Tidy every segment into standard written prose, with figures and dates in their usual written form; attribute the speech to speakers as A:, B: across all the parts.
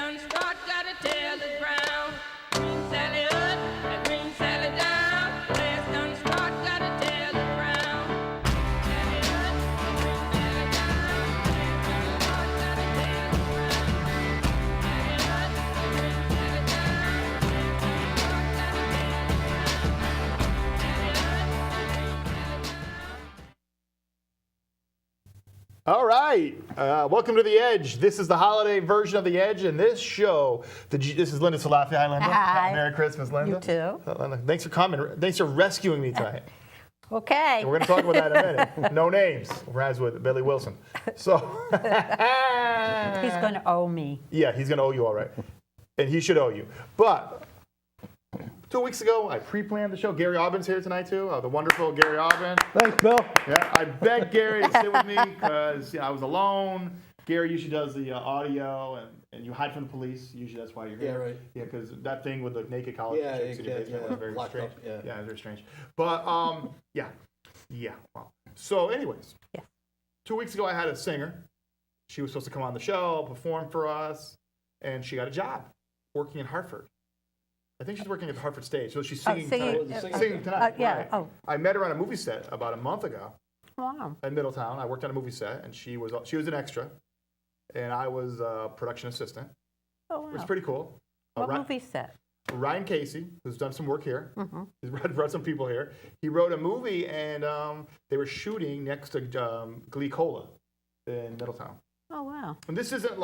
A: done start, gotta tell the ground. Green Sally up, and green Sally down. Last done start, gotta tell the ground. Sally up, and green Sally down. Last done start, gotta tell the ground. Sally up, and green Sally down. Last done start, gotta tell the ground. Sally up, and green Sally down.
B: All right, welcome to The Edge. This is the holiday version of The Edge, and this show, this is Linda Salafia. Hi, Linda.
C: Hi.
B: Merry Christmas, Linda.
C: You too.
B: Linda, thanks for coming. Thanks for rescuing me tonight.
C: Okay.
B: And we're going to talk about that in a minute. No names, rhymes with Billy Wilson. So
C: He's going to owe me.
B: yeah, he's going to owe you all right, and he should owe you. But 2 weeks ago, I pre-planned the show. Gary Aubin's here tonight too. The wonderful Gary Aubin.
D: Thanks, Bill.
B: Yeah, I begged Gary to sit with me because I was alone. Gary usually does the audio, and you hide from the police. Usually that's why you're here.
D: Yeah, right.
B: Yeah, because that thing with the naked college
D: Yeah,
B: chicks in your basement was very
D: Locked
B: strange.
D: up, yeah.
B: Yeah, it was very strange. But yeah. Well. So, anyways,
C: Yeah.
B: 2 weeks ago I had a singer. She was supposed to come on the show, perform for us, and she got a job working in Hartford. I think she's working at the Hartford stage, so she's singing tonight. Singing tonight.
C: yeah.
B: Right.
C: Oh.
B: I met her on a movie set about a month ago
C: Wow.
B: in Middletown. I worked on a movie set, and she was an extra, and I was a production assistant.
C: Oh, wow.
B: It was pretty cool.
C: What movie set?
B: Ryan Casey, who's done some work here,
C: Mm-hmm.
B: he's brought some people here. He wrote a movie, and they were shooting next to Glee Cola in Middletown.
C: Oh, wow.
B: And this wasn't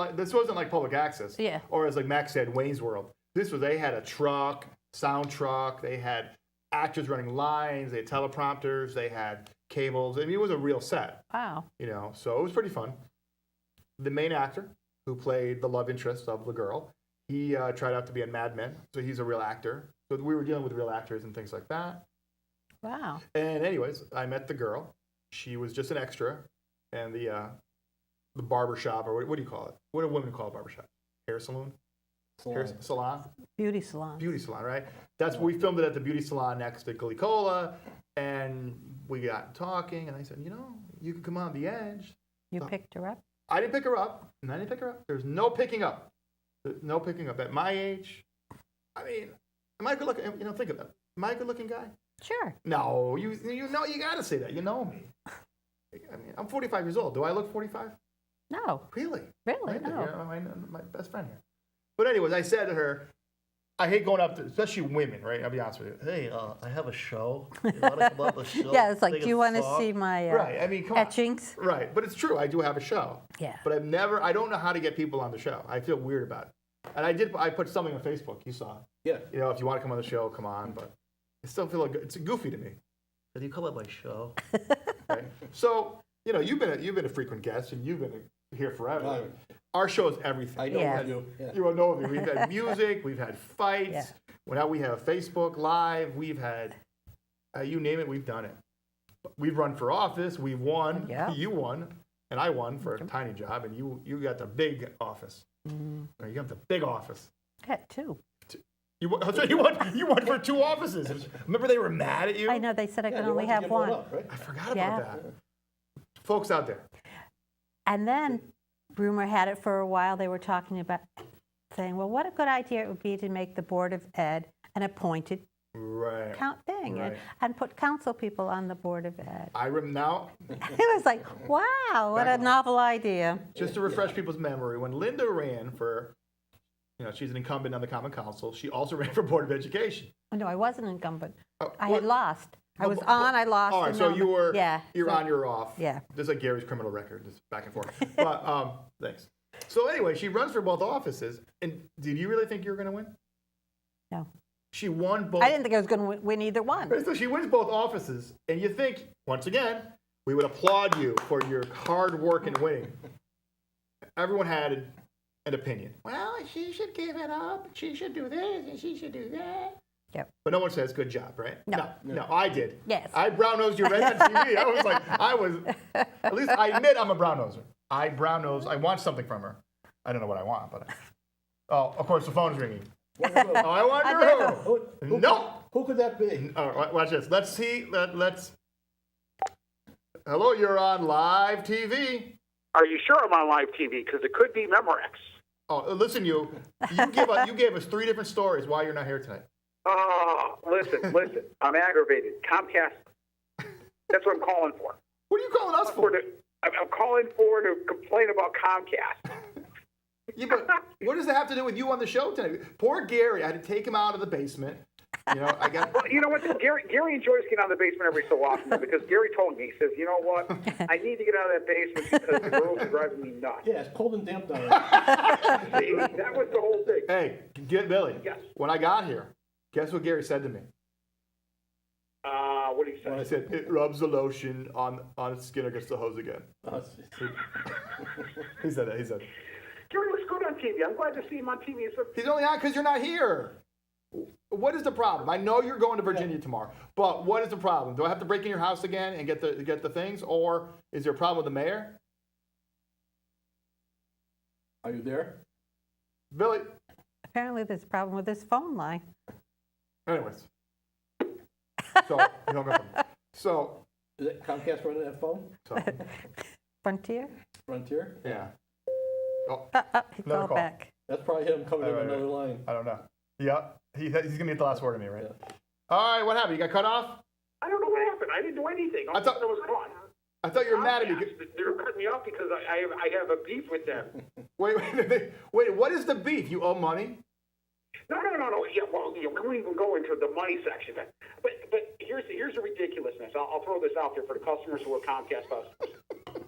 B: like public access.
C: Yeah.
B: Or as like Max said, Wayne's World. They had a truck, sound truck, they had actors running lines, they had teleprompters, they had cables. I mean, it was a real set,
C: Wow.
B: so it was pretty fun. The main actor who played the love interest of the girl, he tried out to be in Mad Men, so he's a real actor. So we were dealing with real actors and things like that.
C: Wow.
B: And anyways, I met the girl. She was just an extra, and the barber shop, or what do you call it? What do women call a barber shop? Hair salon? Hair salon?
C: Beauty salon.
B: Beauty salon, right? We filmed it at the beauty salon next to Gully Cola, and we got talking, and I said, you can come on The Edge.
C: You picked her up?
B: I didn't pick her up, and I didn't pick her up. There's no picking up. No picking up. At my age, I mean, am I a good looking? Think of that. Am I a good looking guy?
C: Sure.
B: No, you got to say that. You know me. I mean, I'm 45 years old. Do I look 45?
C: No.
B: Really?
C: Really?
B: Linda,
C: No.
B: you're my best friend here. But anyways, I said to her, I hate going up to, especially women, right? I'll be honest with you. Hey, I have a show. You want to come up the show?
C: Yeah, it's like,
B: Sing
C: do
B: a
C: you want to
B: song?
C: see my
B: Right, I mean, come on.
C: etchings?
B: Right, but it's true. I do have a show.
C: Yeah.
B: But I don't know how to get people on the show. I feel weird about it. And I put something on Facebook. You saw.
D: Yeah.
B: If you want to come on the show, come on. But I still feel like it's goofy to me. So you come on my show. Right? So, you've been a frequent guest, and you've been here forever.
D: Right.
B: Our show is everything.
D: I know
C: Yeah.
D: I do. Yeah.
B: You will know. We've had music, we've had fights.
C: Yeah.
B: Well, now we have Facebook Live. We've had, you name it, we've done it. We've run for office. We won.
C: Yeah.
B: You won, and I won for a tiny job, and you got the big office.
C: Mm-hmm.
B: You got the big office.
C: I had two.
B: You won for 2 offices. Remember they were mad at you?
C: I know, they said I
D: Yeah,
C: could
D: you
C: only
D: wanted to
C: have
D: give
C: one.
D: up, right?
B: I forgot
C: Yeah.
B: about that. Folks out there.
C: And then, rumor had it for a while, they were talking about saying, well, what a good idea it would be to make the Board of Ed an appointed
B: Right.
C: thing
B: Right.
C: and put council people on the Board of Ed.
B: I remember now,
C: It was like, wow, what a novel idea.
B: just to refresh people's memory, when Linda ran for, she's an incumbent on the Common Council, she also ran for Board of Education.
C: Oh, no, I wasn't incumbent.
B: Oh,
C: I
B: what-
C: had lost. I was
B: but-
C: on, I lost.
B: All right,
C: and
B: so
C: now
B: you were,
C: yeah,
B: you're
C: so-
B: on, you're off.
C: Yeah.
B: Just like Gary's criminal record, just back and forth. But, thanks. So anyway, she runs for both offices, and did you really think you were going to win?
C: No.
B: She won both.
C: I didn't think I was going to win either one.
B: So she wins both offices, and you think, once again, we would applaud you for your hard work in winning. Everyone had an opinion. Well, she should give it up, she should do this, and she should do that.
C: Yep.
B: But no one says good job, right?
C: No.
B: No, I did.
C: Yes.
B: I brown-nosed you right on TV. At least I admit I'm a brown-noser. I brown-nose, I want something from her. I don't know what I want, but, of course the phone's ringing. Oh, I wonder who. No.
D: Who could that be?
B: All right, watch this. Let's see. Let's. Hello, you're on live TV.
E: Are you sure I'm on live TV? Because it could be Memorex.
B: Oh, listen, you gave us 3 different stories why you're not here tonight.
D: Oh, listen. I'm aggravated. Comcast. That's what I'm calling for.
B: What are you calling us for?
D: I'm calling for to complain about Comcast.
B: Yeah, but what does that have to do with you on the show tonight? Poor Gary, I had to take him out of the basement. You know, I got.
D: Well, you know what? Gary enjoys getting out of the basement every so often because Gary told me, he says, you know what? I need to get out of that basement because the girls are driving me nuts.
E: Yeah, it's cold and damp down there.
D: That was the whole thing.
B: Hey, get Billy.
D: Yes.
B: When I got here, guess what Gary said to me?
D: What did he say?
B: I said it rubs the lotion on its skin against the hose again. He said that. He said.
D: Gary looks good on TV. I'm glad to see him on TV.
B: He's only on because you're not here. What is the problem? I know you're going to Virginia tomorrow, but what is the problem? Do I have to break in your house again and get the things, or is there a problem with the mayor?
E: Are you there?
B: Billy.
C: Apparently there's a problem with his phone line.
B: Anyways. So, you hung up on me. So,
E: Is it Comcast running that phone?
B: so
C: Frontier?
E: Frontier?
B: yeah. Oh,
C: He
B: Another
C: called
B: call.
C: back.
E: That's probably him coming in
B: Right,
E: another line.
B: I don't know. Yeah, he's gonna get the last word on me, right?
E: Yeah.
B: All right, what happened? You got cut off?
D: I don't know what happened. I didn't do anything.
B: I thought-
D: I was gone.
B: I thought you were mad at me.
D: They were cutting me off because I have a beef with them.
B: Wait, what is the beef? You owe money?
D: No. Yeah, well, we won't even go into the money section. But here's the ridiculousness. I'll throw this out there for the customers who are Comcast customers.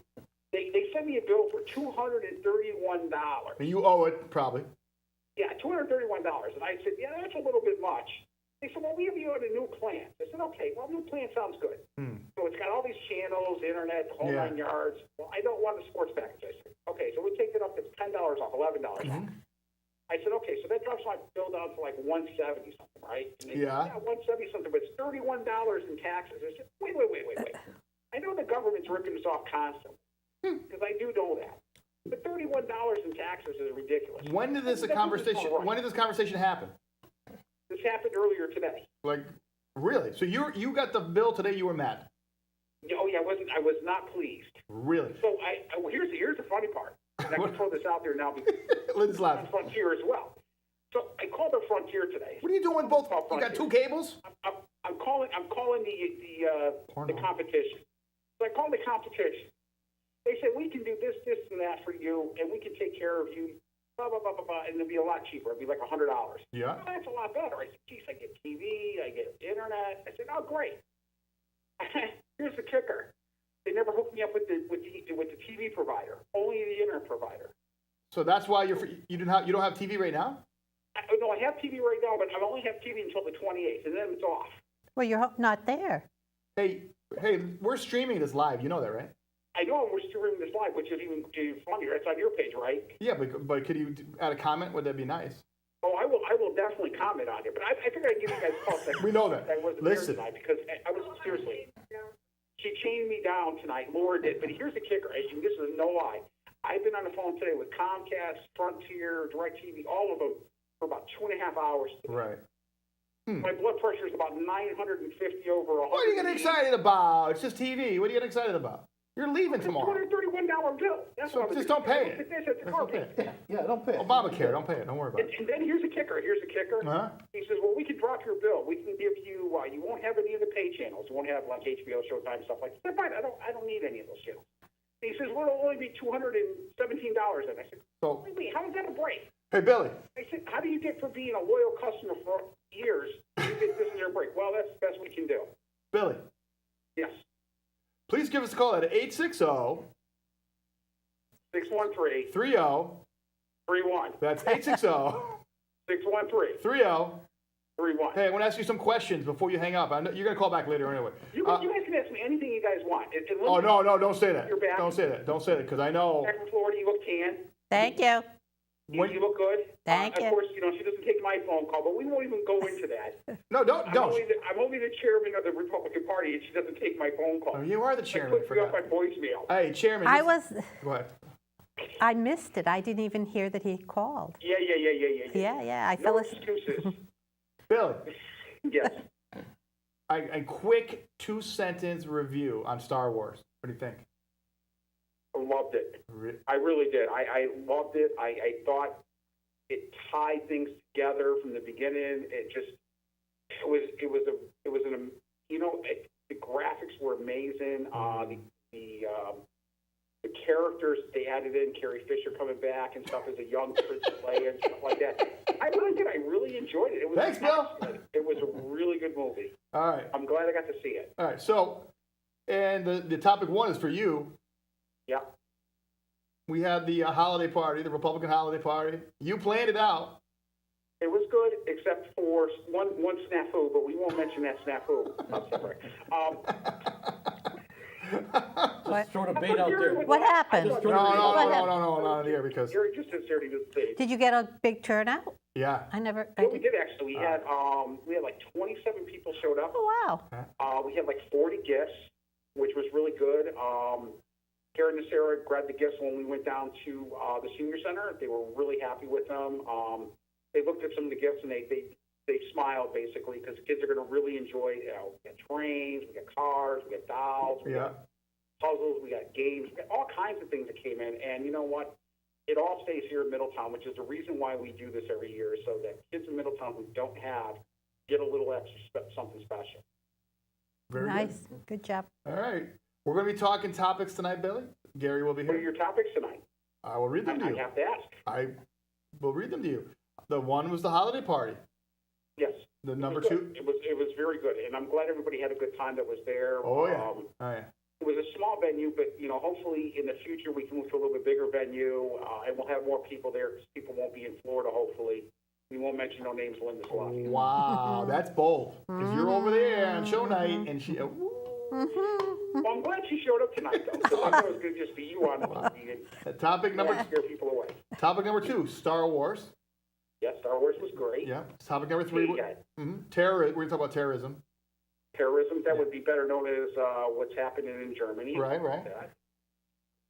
D: They sent me a bill for $231.
B: And you owe it, probably.
D: Yeah, $231. And I said, yeah, that's a little bit much. They said, well, we have you on a new plan. I said, okay, well, new plan sounds good. So it's got all these channels, internet, whole
B: Yeah.
D: 9 yards. Well, I don't want a sports package. I said, okay, so we'll take it up to $10 off, $11 off. I said, okay, so that drops my bill down to like $170 something, right? And they
B: Yeah.
D: said, $170 something, but it's $31 in taxes. I said, wait. I know the government's ripping us off constantly because I do know that. But $31 in taxes is ridiculous.
B: When did this conversation happen?
D: This happened earlier today.
B: Like, really? So you got the bill today? You were mad?
D: Oh yeah, I was not pleased.
B: Really?
D: So here's the funny part. And I can throw this out there now because
B: Lynn's
D: I'm
B: laughing.
D: on Frontier as well. So I called the Frontier today.
B: What are you doing with both? You got 2 cables?
D: I'm calling the competition. So I called the competition. They said we can do this, and that for you, and we can take care of you. Blah blah blah blah blah, and it'll be a lot cheaper. It'll be like $100.
B: Yeah.
D: Oh, that's a lot better. I said, geez, I get TV, I get internet. I said, oh great. Here's the kicker. They never hooked me up with the TV provider. Only the internet provider.
B: So that's why you don't have TV right now?
D: No, I have TV right now, but I only have TV until the 28th, and then it's off.
C: Well, you're not there.
B: Hey, we're streaming this live. You know that, right?
D: I know we're streaming this live, which is even funnier. It's on your page, right?
B: Yeah, but could you add a comment? Would that be nice?
D: Oh, I will definitely comment on it. But I figured I'd give you guys a call.
B: We know that.
D: I wasn't
B: Listen.
D: there tonight because I was seriously. She chained me down tonight. Laura did. But here's the kicker, and this is no lie. I've been on the phone today with Comcast, Frontier, DirecTV, all of them for about 2.5 hours.
B: Right.
D: My blood pressure is about 950 over 100.
B: What are you getting excited about? It's just TV. What are you getting excited about? You're leaving tomorrow.
D: $231 bill. That's
B: So
D: what I was
B: just don't pay it.
D: It's a car
B: okay.
D: payment.
E: Yeah, don't pay it.
B: Obamacare, don't pay it. Don't worry about it.
D: And then here's the kicker.
B: Uh-huh.
D: He says, well, we can drop your bill. We can give you, you won't have any of the pay channels. You won't have like HBO, Showtime, stuff like that. Fine, I don't need any of those channels. He says, well, it'll only be $217. And I said,
B: So,
D: wait, how is that a break?
B: hey, Billy.
D: I said, how do you get from being a loyal customer for years, you get this as your break? Well, that's the best we can do.
B: Billy,
D: Yes.
B: please give us a call at 860-30.
D: 613-31.
B: That's 860-30.
D: 613-31.
B: Hey, I want to ask you some questions before you hang up. I know you're going to call back later anyway.
D: You guys can ask me anything you guys want.
B: Oh, no, don't say that.
D: You're back.
B: Don't say that, because I know.
D: Back in Florida, you look tan.
C: Thank you.
D: You look good.
C: Thank you.
D: Of course, she doesn't take my phone call, but we won't even go into that.
B: No, don't.
D: I'm only the chairman of the Republican Party, and she doesn't take my phone call.
B: Oh, you are the chairman.
D: I put you off my voicemail.
B: Hey, chairman. Go ahead.
C: I missed it. I didn't even hear that he called.
D: Yeah.
C: Yeah. I
D: No
C: fell asleep.
D: excuses.
B: Billy,
D: Yes.
B: a quick 2-sentence review on Star Wars. What do you think?
D: I loved it. I really did. I loved it. I thought it tied things together from the beginning. The graphics were amazing. The characters they added in, Carrie Fisher coming back and stuff as a young Princess Leia and stuff like that. I really did. I really enjoyed it. It was
B: Thanks, Bill.
D: It was a really good movie.
B: All right.
D: I'm glad I got to see it.
B: All right. So, and the topic one is for you.
D: Yeah.
B: We had the holiday party, the Republican holiday party. You planned it out.
D: It was good, except for one snafu, but we won't mention that snafu. I'm sorry.
E: Just throwing a bait out there.
C: What happened?
E: Just
B: No,
E: throwing a bait out there.
B: not in here because,
D: Gary just sincerely to say.
C: Did you get a big turnout?
B: yeah.
C: I never.
D: Yeah, we did actually. We had like 27 people showed up.
C: Oh, wow.
D: We had like 40 gifts, which was really good. Karen and Sarah grabbed the gifts when we went down to the senior center. They were really happy with them. They looked at some of the gifts and they smiled basically because the kids are going to really enjoy. We got trains, we got cars, we got dolls, we got puzzles, we got games, we got all kinds of things that came in. And you know what? It all stays here in Middletown, which is the reason why we do this every year, so that kids in Middletown who don't have get a little extra something special.
B: Very
C: Nice. Good job.
B: Good. All right. We're going to be talking topics tonight, Billy. Gary will be
D: What are
B: here.
D: your topics tonight?
B: I will read them to
D: I
B: you.
D: have to ask.
B: I will read them to you. The one was the holiday party.
D: Yes.
B: The number
D: It was
B: two.
D: good. It was very good, and I'm glad everybody had a good time that was there.
B: Oh, yeah. Oh, yeah.
D: It was a small venue, but hopefully in the future we can move to a little bit bigger venue, and we'll have more people there because people won't be in Florida. Hopefully, we won't mention no names. Linda Salafia.
B: Wow, that's bold. Because you're over there on show night, and she.
D: Well, I'm glad she showed up tonight, though. So I thought it was good just to be you on the movie and
B: Topic number
D: scare people away.
B: topic number 2, Star Wars.
D: Yeah, Star Wars was great.
B: Yeah. Topic number 3.
D: Yeah.
B: Terror. We're going to talk about terrorism.
D: Terrorism, that would be better known as what's happening in Germany.
B: Right.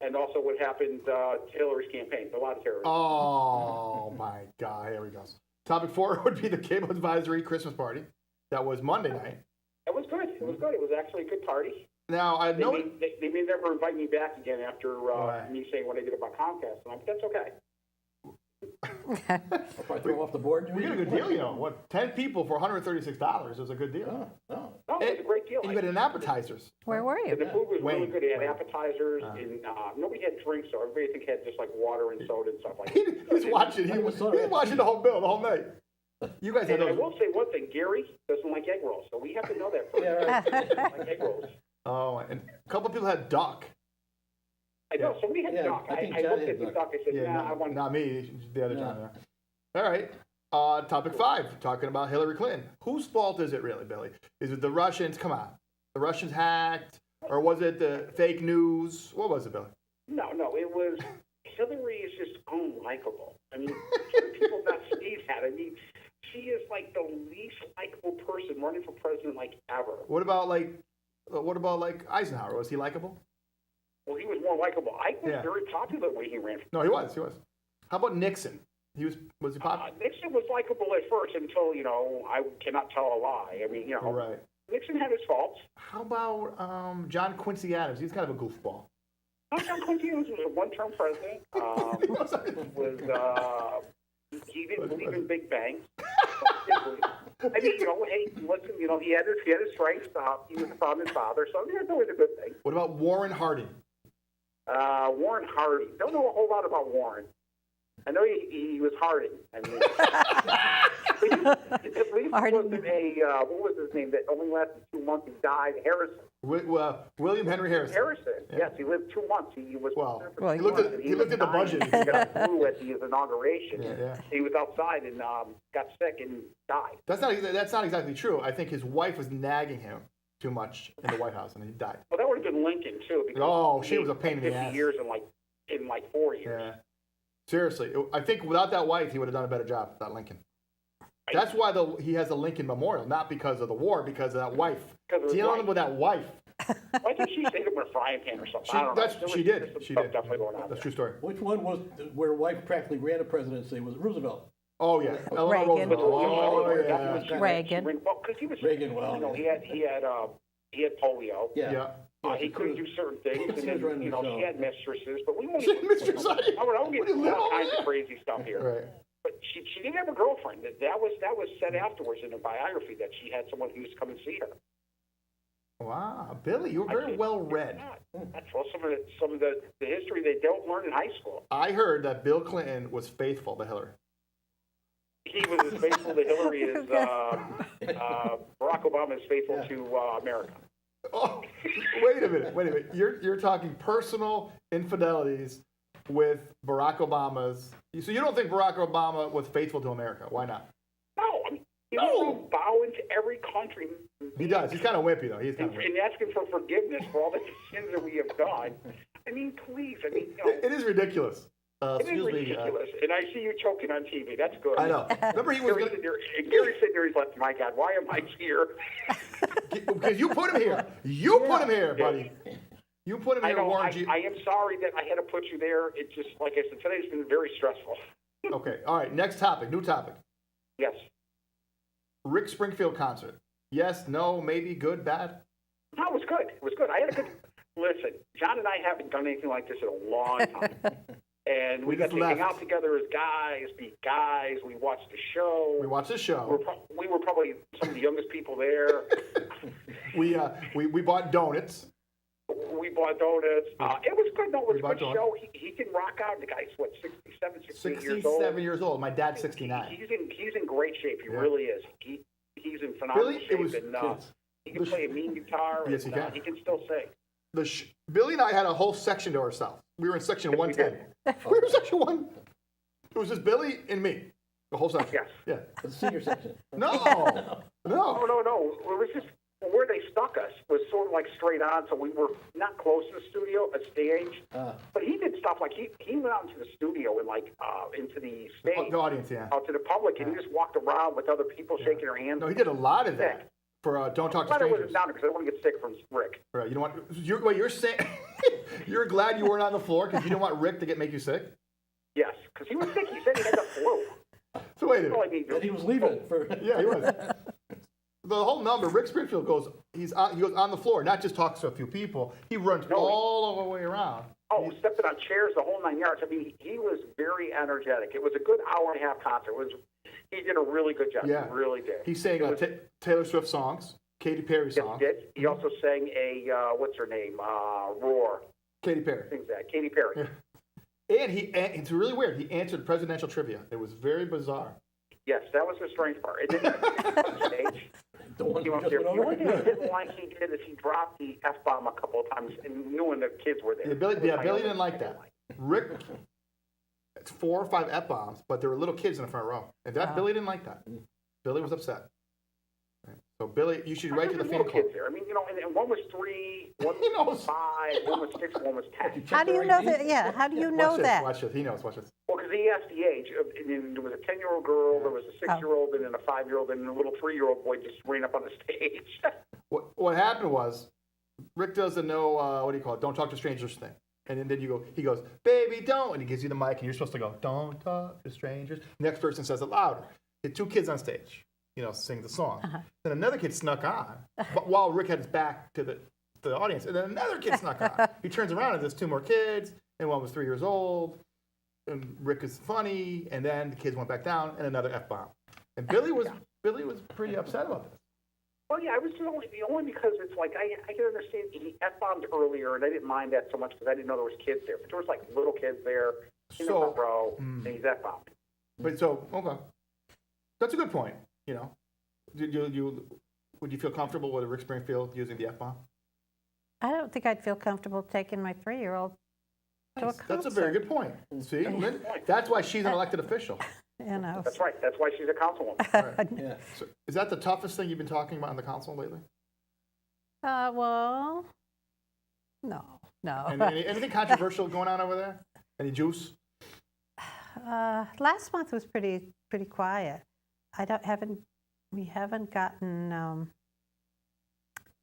D: And also what happened to Hillary's campaign. A lot of terrorism.
B: Oh my God! Here we go. Topic 4 would be the Cable Advisory Christmas party. That was Monday night.
D: It was good. It was good. It was actually a good party.
B: Now I know.
D: They may never invite me back again after me saying what I did about Comcast. And that's okay.
E: If I throw off the board,
B: We got a good deal, What? 10 people for $136 is a good deal.
E: Oh.
D: No, it was a great deal.
B: And you had an appetizers.
C: Where were
D: And
C: you?
D: the food was really
B: Wayne.
D: good. They had appetizers, and nobody had drinks, so everybody I think had just like water and soda and stuff like that.
B: He was watching. He was watching the whole bill the whole night. You guys had
D: And I
B: those.
D: will say one thing: Gary doesn't like egg rolls, so we have to know that first.
E: Yeah, right.
D: He doesn't like egg rolls.
B: Oh, and a couple of people had duck.
D: I know somebody had
E: Yeah,
D: duck.
E: I think
D: I
E: John
D: looked
E: had
D: at the
E: duck.
D: duck. I said,
B: Yeah,
D: "Nah, I want."
B: not me. The other
E: Yeah.
B: time. All right. Topic 5, talking about Hillary Clinton. Whose fault is it really, Billy? Is it the Russians? Come on. The Russians hacked? Or was it the fake news? What was it, Billy?
D: No, it was Hillary is just unlikable. I mean, people not see that. I mean, she is like the least likable person running for president like ever.
B: What about like Eisenhower? Was he likable?
D: Well, he was more likable. I was
B: Yeah.
D: very popular when he ran.
B: No, he was. How about Nixon? Was he popular?
D: Nixon was likable at first until I cannot tell a lie. I mean,
B: Right.
D: Nixon had his faults.
B: How about John Quincy Adams? He's kind of a goofball.
D: John Quincy was a one-term president. He didn't believe in Big Bang. I mean, hey, listen, he had his strengths. He was a founding father, so that's always a good thing.
B: What about Warren Harding?
D: Warren Harding. Don't know a whole lot about Warren. I know he was Harding. I mean, at least
C: Harding.
D: wasn't what was his name that only lasted 2 months? He died. Harrison.
B: William Henry Harrison.
D: Harrison.
B: Yeah.
D: Yes, he lived 2 months. He was.
B: Well,
C: Well,
B: he looked at the budget.
D: He got flu at his inauguration.
B: Yeah.
D: He was outside and got sick and died.
B: That's not exactly true. I think his wife was nagging him too much in the White House, and he died.
D: Well, that would have been Lincoln too. Because
B: Oh, she
D: he
B: was a pain in the
D: 50
B: ass.
D: years in like 4 years.
B: Yeah. Seriously, I think without that wife, he would have done a better job without Lincoln. That's why he has a Lincoln Memorial, not because of the war, because of that wife.
D: Because of his
B: Dealing
D: wife.
B: with that wife.
D: Why did she say that with a frying pan or something? I don't know. There
B: She
D: was
B: did.
D: some
B: She
D: stuff
B: did.
D: Definitely going on
B: That's a
D: there.
B: true story.
E: Which one was where wife practically ran a presidency? Was it Roosevelt?
B: Oh yeah, Eleanor
C: Reagan.
B: Roosevelt. Oh
E: Reagan.
B: yeah.
C: Reagan.
D: Well, because he was
E: Reagan, well,
D: he had polio.
B: Yeah.
D: He couldn't do certain things, and
E: She
D: then
E: was running the show.
D: he had mistresses. But we won't
B: She had
D: even.
B: mistresses.
D: I would get
B: What do you live
D: all
B: over
D: kinds
B: there?
D: of crazy stuff here.
B: Right.
D: But she didn't have a girlfriend. That was said afterwards in a biography that she had someone who used to come and see her.
B: Wow, Billy, you were very well read.
D: That's well, some of the history they don't learn in high school.
B: I heard that Bill Clinton was faithful to Hillary.
D: He was as faithful to Hillary as Barack Obama is faithful to America.
B: Oh, wait a minute. You're talking personal infidelities with Barack Obama's. So you don't think Barack Obama was faithful to America? Why not?
D: No, I mean, he was bowing to every country.
B: He does. He's kind of wimpy, though. He's kind of wimpy.
D: And asking for forgiveness for all the sins that we have done. I mean, please. I mean, you know,
B: It is ridiculous.
D: it is
B: Excuse me.
D: ridiculous. And I see you choking on TV. That's good.
B: I know. Remember, he was
D: Gary's sitting there. He's like, my God, why am I here?
B: because you put him here. You put him here, buddy. You put him
D: I
B: here,
D: know.
B: Warren
D: I
B: G.
D: am sorry that I had to put you there. It just, like I said, today's been very stressful.
B: Okay. All right. Next topic. New topic.
D: Yes.
B: Rick Springfield concert. Yes, no, maybe, good, bad.
D: No, it was good. It was good. I had a good. Listen, John and I haven't done anything like this in a long time. And we got
B: just
D: to hang
B: left.
D: out together as guys, be guys. We watched the show.
B: We watched the show.
D: We were probably some of the youngest people there.
B: We bought donuts.
D: We bought donuts. It was good. No, it was a
B: bought
D: good show. He can rock out. The guy's, what, 67, 68 years old?
B: 67 years old. My dad's 69.
D: He's in great shape. He really is. He's in phenomenal
B: Billy,
D: shape.
B: And
D: he can play a mean guitar.
B: Yes, he can.
D: He can still sing.
B: Billy and I had a whole section to ourselves. We were in section 110. We were in section 1. It was just Billy and me. The whole section.
D: Yes.
B: Yeah.
E: The senior section.
B: No.
D: No.
B: No.
D: It was just where they stuck us was sort of like straight on, so we were not close to the studio, a stage. But he did stuff like he went out into the studio and like into the stage,
B: The audience, yeah.
D: out to the public, and he just walked around with other people shaking their hands.
B: No, he did a lot of that for Don't Talk to
D: But I
B: Strangers.
D: wasn't down because I don't want to get sick from Rick.
B: Right. You don't want. You're saying you're glad you weren't on the floor because you didn't want Rick to make you sick.
D: Yes, because he was sick. He said he had the flu.
B: So wait a
D: That's all I
B: minute.
D: need to-
E: And he was leaving for.
B: Yeah, he was. The whole number, Rick Springfield goes. He goes on the floor, not just talks to a few people. He runs all the way around.
D: Oh, stepping on chairs, the whole 9 yards. I mean, he was very energetic. It was a good hour and a half concert. He did a really good job.
B: Yeah.
D: He really did.
B: He sang Taylor Swift songs, Katy Perry
D: Yes,
B: songs.
D: he did. He also sang what's her name? Roar.
B: Katy Perry.
D: Sings that. Katy Perry.
B: Yeah. And it's really weird. He answered presidential trivia. It was very bizarre.
D: Yes, that was the strange part. It didn't on stage.
E: The one
D: He
E: who
D: went
E: just
D: there.
E: went
D: The
E: over.
D: only thing I didn't like he did is he dropped the F-bomb a couple of times and knew when the kids were there.
B: Yeah, Billy
D: It was my
B: Billy
D: only
B: didn't like
D: thing I
B: that. Rick, it's 4 or 5 F-bombs, but there were little kids in the front row. And Billy didn't like that. Billy was upset. So Billy, you should write to the
D: There
B: fan
D: were
B: club.
D: kids there. I mean, and one was 3, one
B: He knows.
D: was 5, one was 6, one was 10.
C: How do you know that? Yeah, how do you know
B: Watch this,
C: that?
B: watch this. He knows. Watch this.
D: Well, because he asked the age. And then there was a 10-year-old girl, there was a 6-year-old, and then a 5-year-old, and a little 3-year-old boy just ran up on the stage.
B: What happened was, Rick does the don't talk to strangers thing. And then he goes, baby, don't. And he gives you the mic, and you're supposed to go, don't talk to strangers. Next person says it louder. He had 2 kids on stage, sing the song. Then another kid snuck on, but while Rick had his back to the audience. And then another kid snuck on. He turns around, and there's 2 more kids, and one was 3 years old. And Rick is funny, and then the kids went back down, and another F-bomb. And Billy was pretty upset about this.
D: Well, yeah, I was only because it's like I can understand he F-bombed earlier, and I didn't mind that so much because I didn't know there was kids there. But there was like little kids there in the front row, and he's F-bombed.
B: But okay, that's a good point. Would you feel comfortable with Rick Springfield using the F-bomb?
C: I don't think I'd feel comfortable taking my 3-year-old to a concert.
B: That's a very good point. See, that's why she's an elected official.
D: That's right. That's why she's a councilwoman.
B: Right.
E: Yeah.
B: So, is that the toughest thing you've been talking about in the council lately?
C: Well, no.
B: Anything controversial going on over there? Any juice?
C: Last month was pretty quiet. We haven't gotten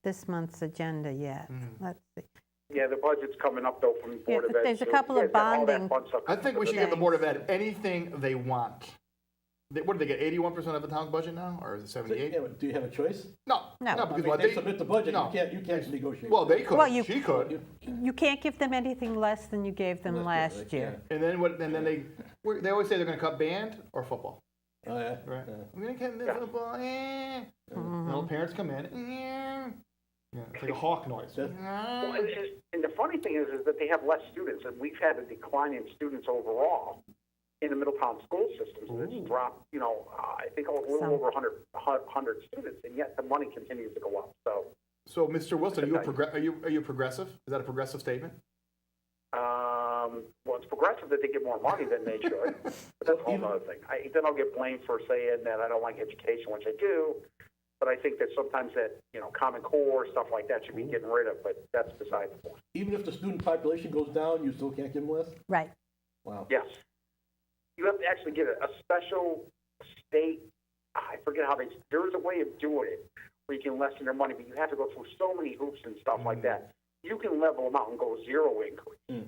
C: this month's agenda yet. Let's see.
D: Yeah, the budget's coming up though from the Board of Ed.
C: There's a
D: so
C: couple of
D: you guys got all that
C: bonding-
D: fun stuff
B: I think we should
D: coming
B: give the Board of Ed anything they want. What do they get? 81% of the town's budget now, or is it 78?
E: Yeah, but do you have a choice?
B: No,
C: No.
E: I
B: because
E: mean,
B: what
E: they submit the budget.
B: No.
E: You can't negotiate.
B: Well, they could.
C: Well,
B: She could.
C: You can't give them anything less than you gave them last year.
B: And then what? And then They always say they're going to cut band or football.
E: Oh, yeah.
B: Right.
E: Yeah.
B: We're going to cut the football. And all parents come in. Yeah, it's like a hawk noise.
D: Well, and the funny thing is that they have less students, and we've had a decline in students overall in the Middletown school systems. And it's dropped, I think a little over 100 students, and yet the money continues to go up.
B: So, Mr. Wilson, are you progressive? Is that a progressive statement?
D: Well, it's progressive that they get more money than they should, but that's a whole other thing. Then I'll get blamed for saying that I don't like education, which I do, but I think that sometimes that, Common Core, stuff like that should be getting rid of, but that's beside the point.
E: Even if the student population goes down, you still can't give them less?
C: Right.
E: Wow.
D: Yes. You have to actually get a special state, I forget how there is a way of doing it where you can lessen their money, but you have to go through so many hoops and stuff like that. You can level them out and go zero increase.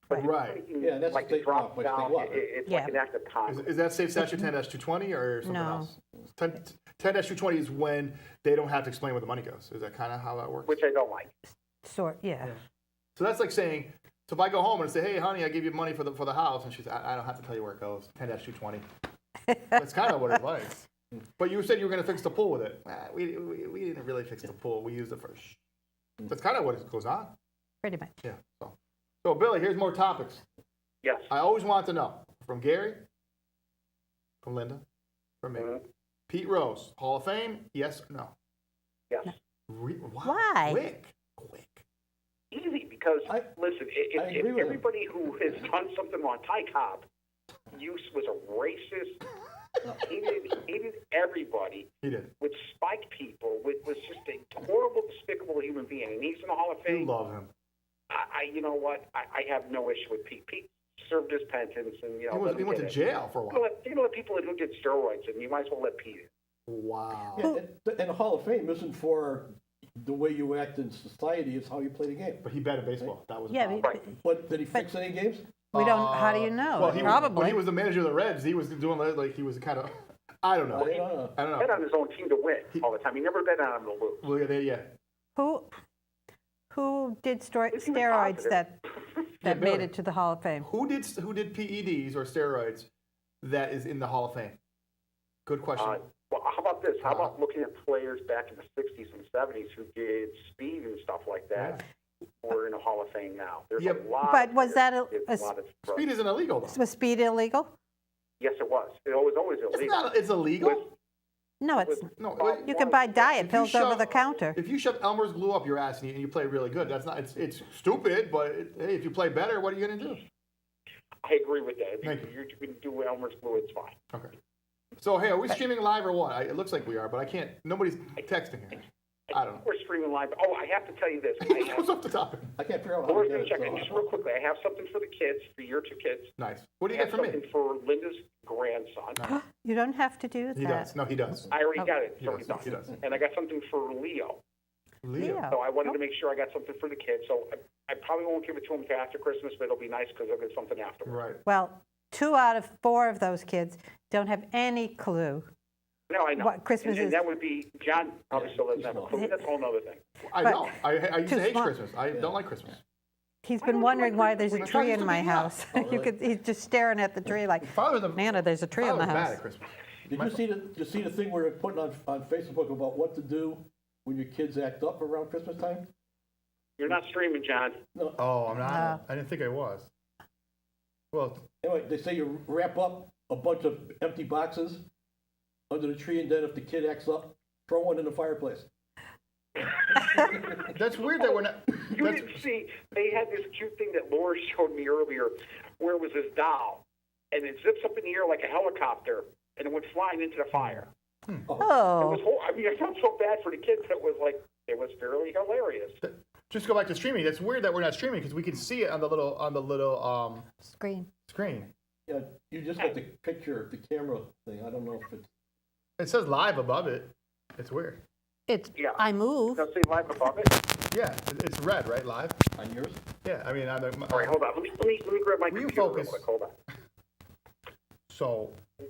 D: But
B: Right.
E: Yeah, that's
D: like
E: state
D: drop
E: law,
D: down,
E: state law.
D: it's
C: Yeah.
D: like an act of Congress.
B: Is that Safe Statute 10-220 or something
C: No.
B: else? 10-220 is when they don't have to explain where the money goes. Is that kind of how that works?
D: Which I don't like.
C: Yeah.
B: So that's like saying, so if I go home and say, hey, honey, I give you money for the house, and she's, I don't have to tell you where it goes, 10-220. That's kind of what it's like. But you said you were going to fix the pool with it. We didn't really fix the pool. We used it for. That's kind of what goes on.
C: Pretty much.
B: Yeah. So Billy, here's more topics.
D: Yes.
B: I always want to know from Gary, from Linda, from me.
D: Mhm.
B: Pete Rose, Hall of Fame? Yes or no?
D: Yes.
B: Wow.
C: Why?
B: Quick.
D: Easy, because, listen,
E: I agree
D: if
E: with
D: everybody who has done something wrong, Ty Cobb was a racist, hated everybody,
B: He did.
D: would spike people, was just a horrible, despicable human being, and he's in the Hall of
B: You
D: Fame.
B: love him.
D: You know what? I have no issue with Pete. Pete served his penance, and,
B: He went to jail for a while.
D: You know the people who did steroids, and you might as well let Pete in.
B: Wow.
E: Yeah, and the Hall of Fame isn't for the way you act in society, it's how you play the game.
B: But he bet at baseball. That was a
C: Yeah,
B: problem.
D: Right.
E: But did he fix any games?
C: we don't, how do you know?
B: Well,
C: Probably.
B: when he was the manager of the Reds, he was doing like he was kind of, I don't know.
E: I don't know.
B: I don't
D: Bet
B: know.
D: on his own team to win all the time. He never bet on them to lose.
B: Well, yeah.
C: Who did
D: If he was
C: steroids
D: positive.
C: that made
B: Billy.
C: it to the Hall of Fame?
B: Who did PEDs or steroids that is in the Hall of Fame? Good question.
D: Well, how about this? How about looking at players back in the 60s and 70s who did speed and stuff like that? Who are in the Hall of Fame now. There's
B: Yeah,
D: a lot.
C: But was that
D: There's a lot of
B: Speed isn't illegal though.
C: was speed illegal?
D: Yes, it was. It was always illegal.
B: It's illegal.
C: No, it's.
B: No,
C: You can buy diet
B: if you
C: pills over
B: shove-
C: the counter.
B: If you shove Elmer's glue up your ass and you play really good, that's not. It's stupid, but hey, if you play better, what are you gonna do?
D: I agree with that.
B: Thank
D: If you can do Elmer's glue, it's fine.
B: Okay. So hey, are we streaming live or what? It looks like we are, but I can't. Nobody's texting here. I don't know.
D: We're streaming live. Oh, I have to tell you this.
B: What's off the topic?
E: I can't figure out
D: Well,
E: how
D: we're
E: to
D: going
E: get
D: to check
E: it.
D: it just real quickly. I have something for the kids, for your two kids.
B: Nice. What do
D: I
B: you
D: have
B: get from me?
D: something for Linda's grandson.
C: You don't have to do that.
B: He does. No, he does.
D: I already got it. It's
B: He
D: already
B: does. He
D: done.
B: does.
D: And I got something for Leo.
B: Leo.
D: So I wanted to make sure I got something for the kids. So I probably won't give it to them until after Christmas, but it'll be nice because I'll get something afterwards.
B: Right.
C: Well, 2 out of 4 of those kids don't have any clue.
D: No, I know.
C: What Christmas
D: and
C: is.
D: that would be, John probably still doesn't have a clue. That's a whole other thing.
B: I
C: But-
B: know. I used
C: Too
B: to hate
C: small.
B: Christmas. I don't like Christmas.
C: He's
D: Why
C: been
D: don't you
C: wondering
D: like
C: why
D: Christmas?
C: there's a
B: My
C: tree
B: father's
C: in my
B: took me out.
C: house.
E: Oh, really?
C: He's just staring at the tree like, Nana, there's a tree in the
B: Father was bad
C: house.
B: at Christmas.
E: Did you see the thing where they're putting on Facebook about what to do when your kids act up around Christmas time?
D: You're not streaming, John.
E: No.
B: Oh, I'm not.
C: No.
B: I didn't think I was. Well,
E: Anyway, they say you wrap up a bunch of empty boxes under the tree, and then if the kid acts up, throw one in the fireplace.
B: that's weird that we're not.
D: You
B: That's,
D: didn't see, they had this cute thing that Laura showed me earlier where it was this doll, and it zips up in the air like a helicopter, and it went flying into the fire. It
C: Oh,
D: was I mean, I felt so bad for the kids. It was fairly hilarious.
B: just go back to streaming. That's weird that we're not streaming because we can see it on the little
C: screen.
B: screen.
E: Yeah, you just got the picture, the camera thing. I don't know if it's.
B: It says live above it. It's weird.
C: It's,
D: Yeah.
C: I move.
D: Does it say live above it?
B: Yeah, it's red, right? Live.
E: On yours?
B: Yeah, I mean,
D: All right, hold on. Let me grab my
B: Will you
D: computer real
B: focus?
D: quick. Hold on.
B: So,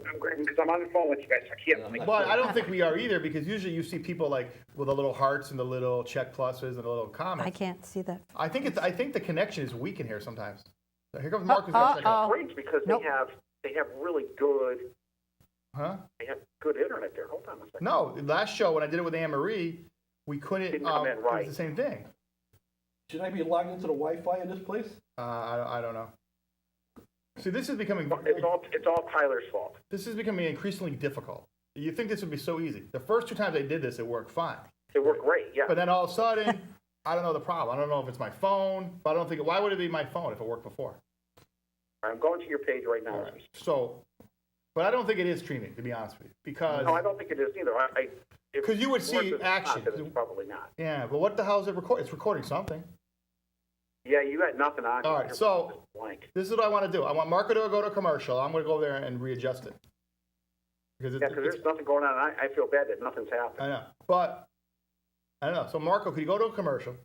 D: I'm grabbing because I'm on the phone with you guys. I can't.
E: Yeah,
B: but I don't think we are either because usually you see people like with the little hearts and the little check pluses and the little comments.
C: I can't see that.
B: I think the connection is weak in here sometimes. So here comes Marcus. Got to check it out.
D: Great because
C: Nope.
D: they have they have really good.
B: Huh?
D: They have good internet there. Hold on a second.
B: No, last show when I did it with Anne Marie, we couldn't.
D: Didn't come in
B: It
D: right.
B: was the same thing.
E: Should I be logged into the Wi-Fi in this place?
B: I don't know. See, this is becoming.
D: It's all Tyler's fault.
B: This is becoming increasingly difficult. You think this would be so easy? The first 2 times I did this, it worked fine.
D: It worked great. Yeah.
B: But then all of a sudden, I don't know the problem. I don't know if it's my phone. But I don't think. Why would it be my phone if it worked before?
D: I'm going to your page right now.
B: All right. So, but I don't think it is streaming, to be honest with you, because
D: No, I don't think it is either.
B: because you would see
D: It's
B: action.
D: not, then it's probably not.
B: Yeah, but what the hell is it recording? It's recording something.
D: Yeah, you got nothing on.
B: All
D: here.
B: right,
D: You're
B: so
D: just blank.
B: this is what I want to do. I want Marco to go to commercial. I'm going to go there and readjust it. Because
D: Yeah, because there's nothing going on. I feel bad that nothing's happening.
B: I know, but I don't know. So Marco, could you go to a commercial?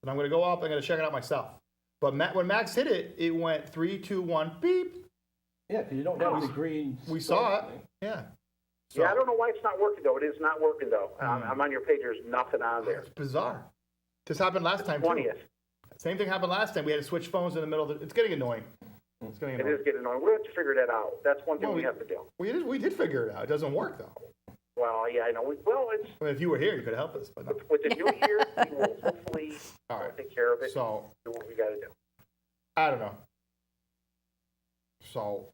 B: And I'm going to go up. I'm going to check it out myself. But when Max hit it, it went 3, 2, 1, beep.
E: Yeah, because you don't have the green.
B: We
E: stuff.
B: saw it. Yeah. So,
D: Yeah, I don't know why it's not working though. It is not working though. I'm on your page. There's nothing on there.
B: It's bizarre. This happened last time too.
D: 20th.
B: Same thing happened last time. We had to switch phones in the middle. It's getting annoying. It's getting
D: It
B: annoying.
D: is getting annoying. We'll have to figure that out. That's one thing
B: Well,
D: we have to do.
B: We did figure it out. It doesn't work though.
D: Well, yeah, I know. It's
B: I mean, if you were here, you could help us. But no.
D: with the new year. We will hopefully
B: All right.
D: take care of it.
B: So
D: Do what we got to do.
B: I don't know. So,